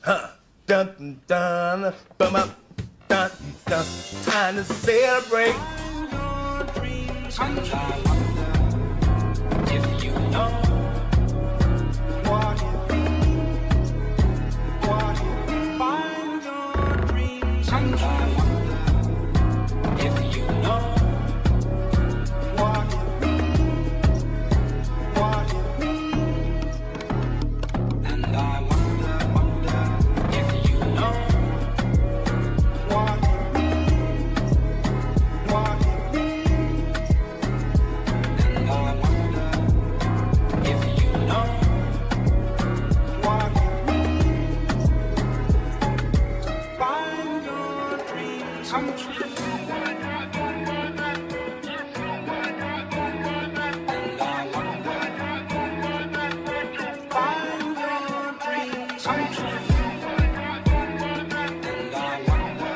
Huh? Dun dun dun. Bum up. Dun dun. Time to celebrate. If you know what it means, find your dreams. I wonder if you know what it means, and I wonder if you know what it means, and I wonder if you know what it means. Find your dreams come true. And I wonder, find your dreams come true. And I wonder.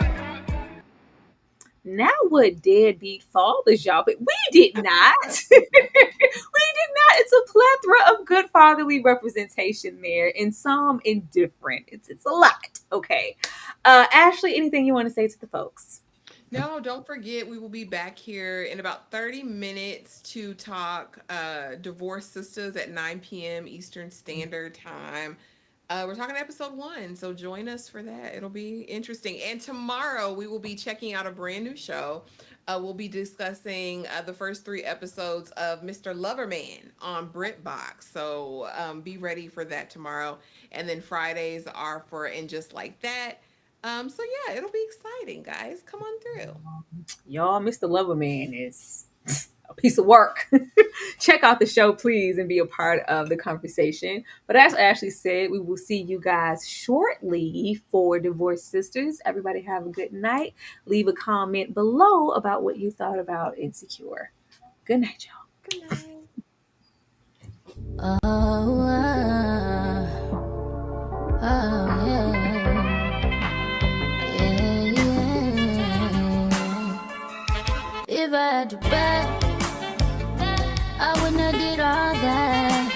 Now what deadbeat fathers, y'all, but we did not. We did not. It's a plethora of good fatherly representation there, and some indifferent. It's a lot. Okay. Ashley, anything you want to say to the folks? No, don't forget, we will be back here in about 30 minutes to talk Divorced Sisters at 9 p.m. Eastern Standard Time. We're talking episode 1, so join us for that. It'll be interesting. And tomorrow we will be checking out a brand new show. We'll be discussing the first 3 episodes of Mr. Loverman on BritBox. So be ready for that tomorrow. And then Fridays are for And Just Like That. So yeah, it'll be exciting, guys. Come on through. Y'all, Mr. Loverman is a piece of work, check out the show, please, and be a part of the conversation. But as Ashley said, we will see you guys shortly for Divorced Sisters. Everybody have a good night. Leave a comment below about what you thought about Insecure. Good night, y'all. Good night. If I had you back, I wouldn't have did all that.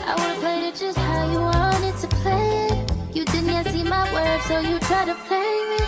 I would've played it just how you wanted to play it. You didn't yet see my worth, so you try to play me.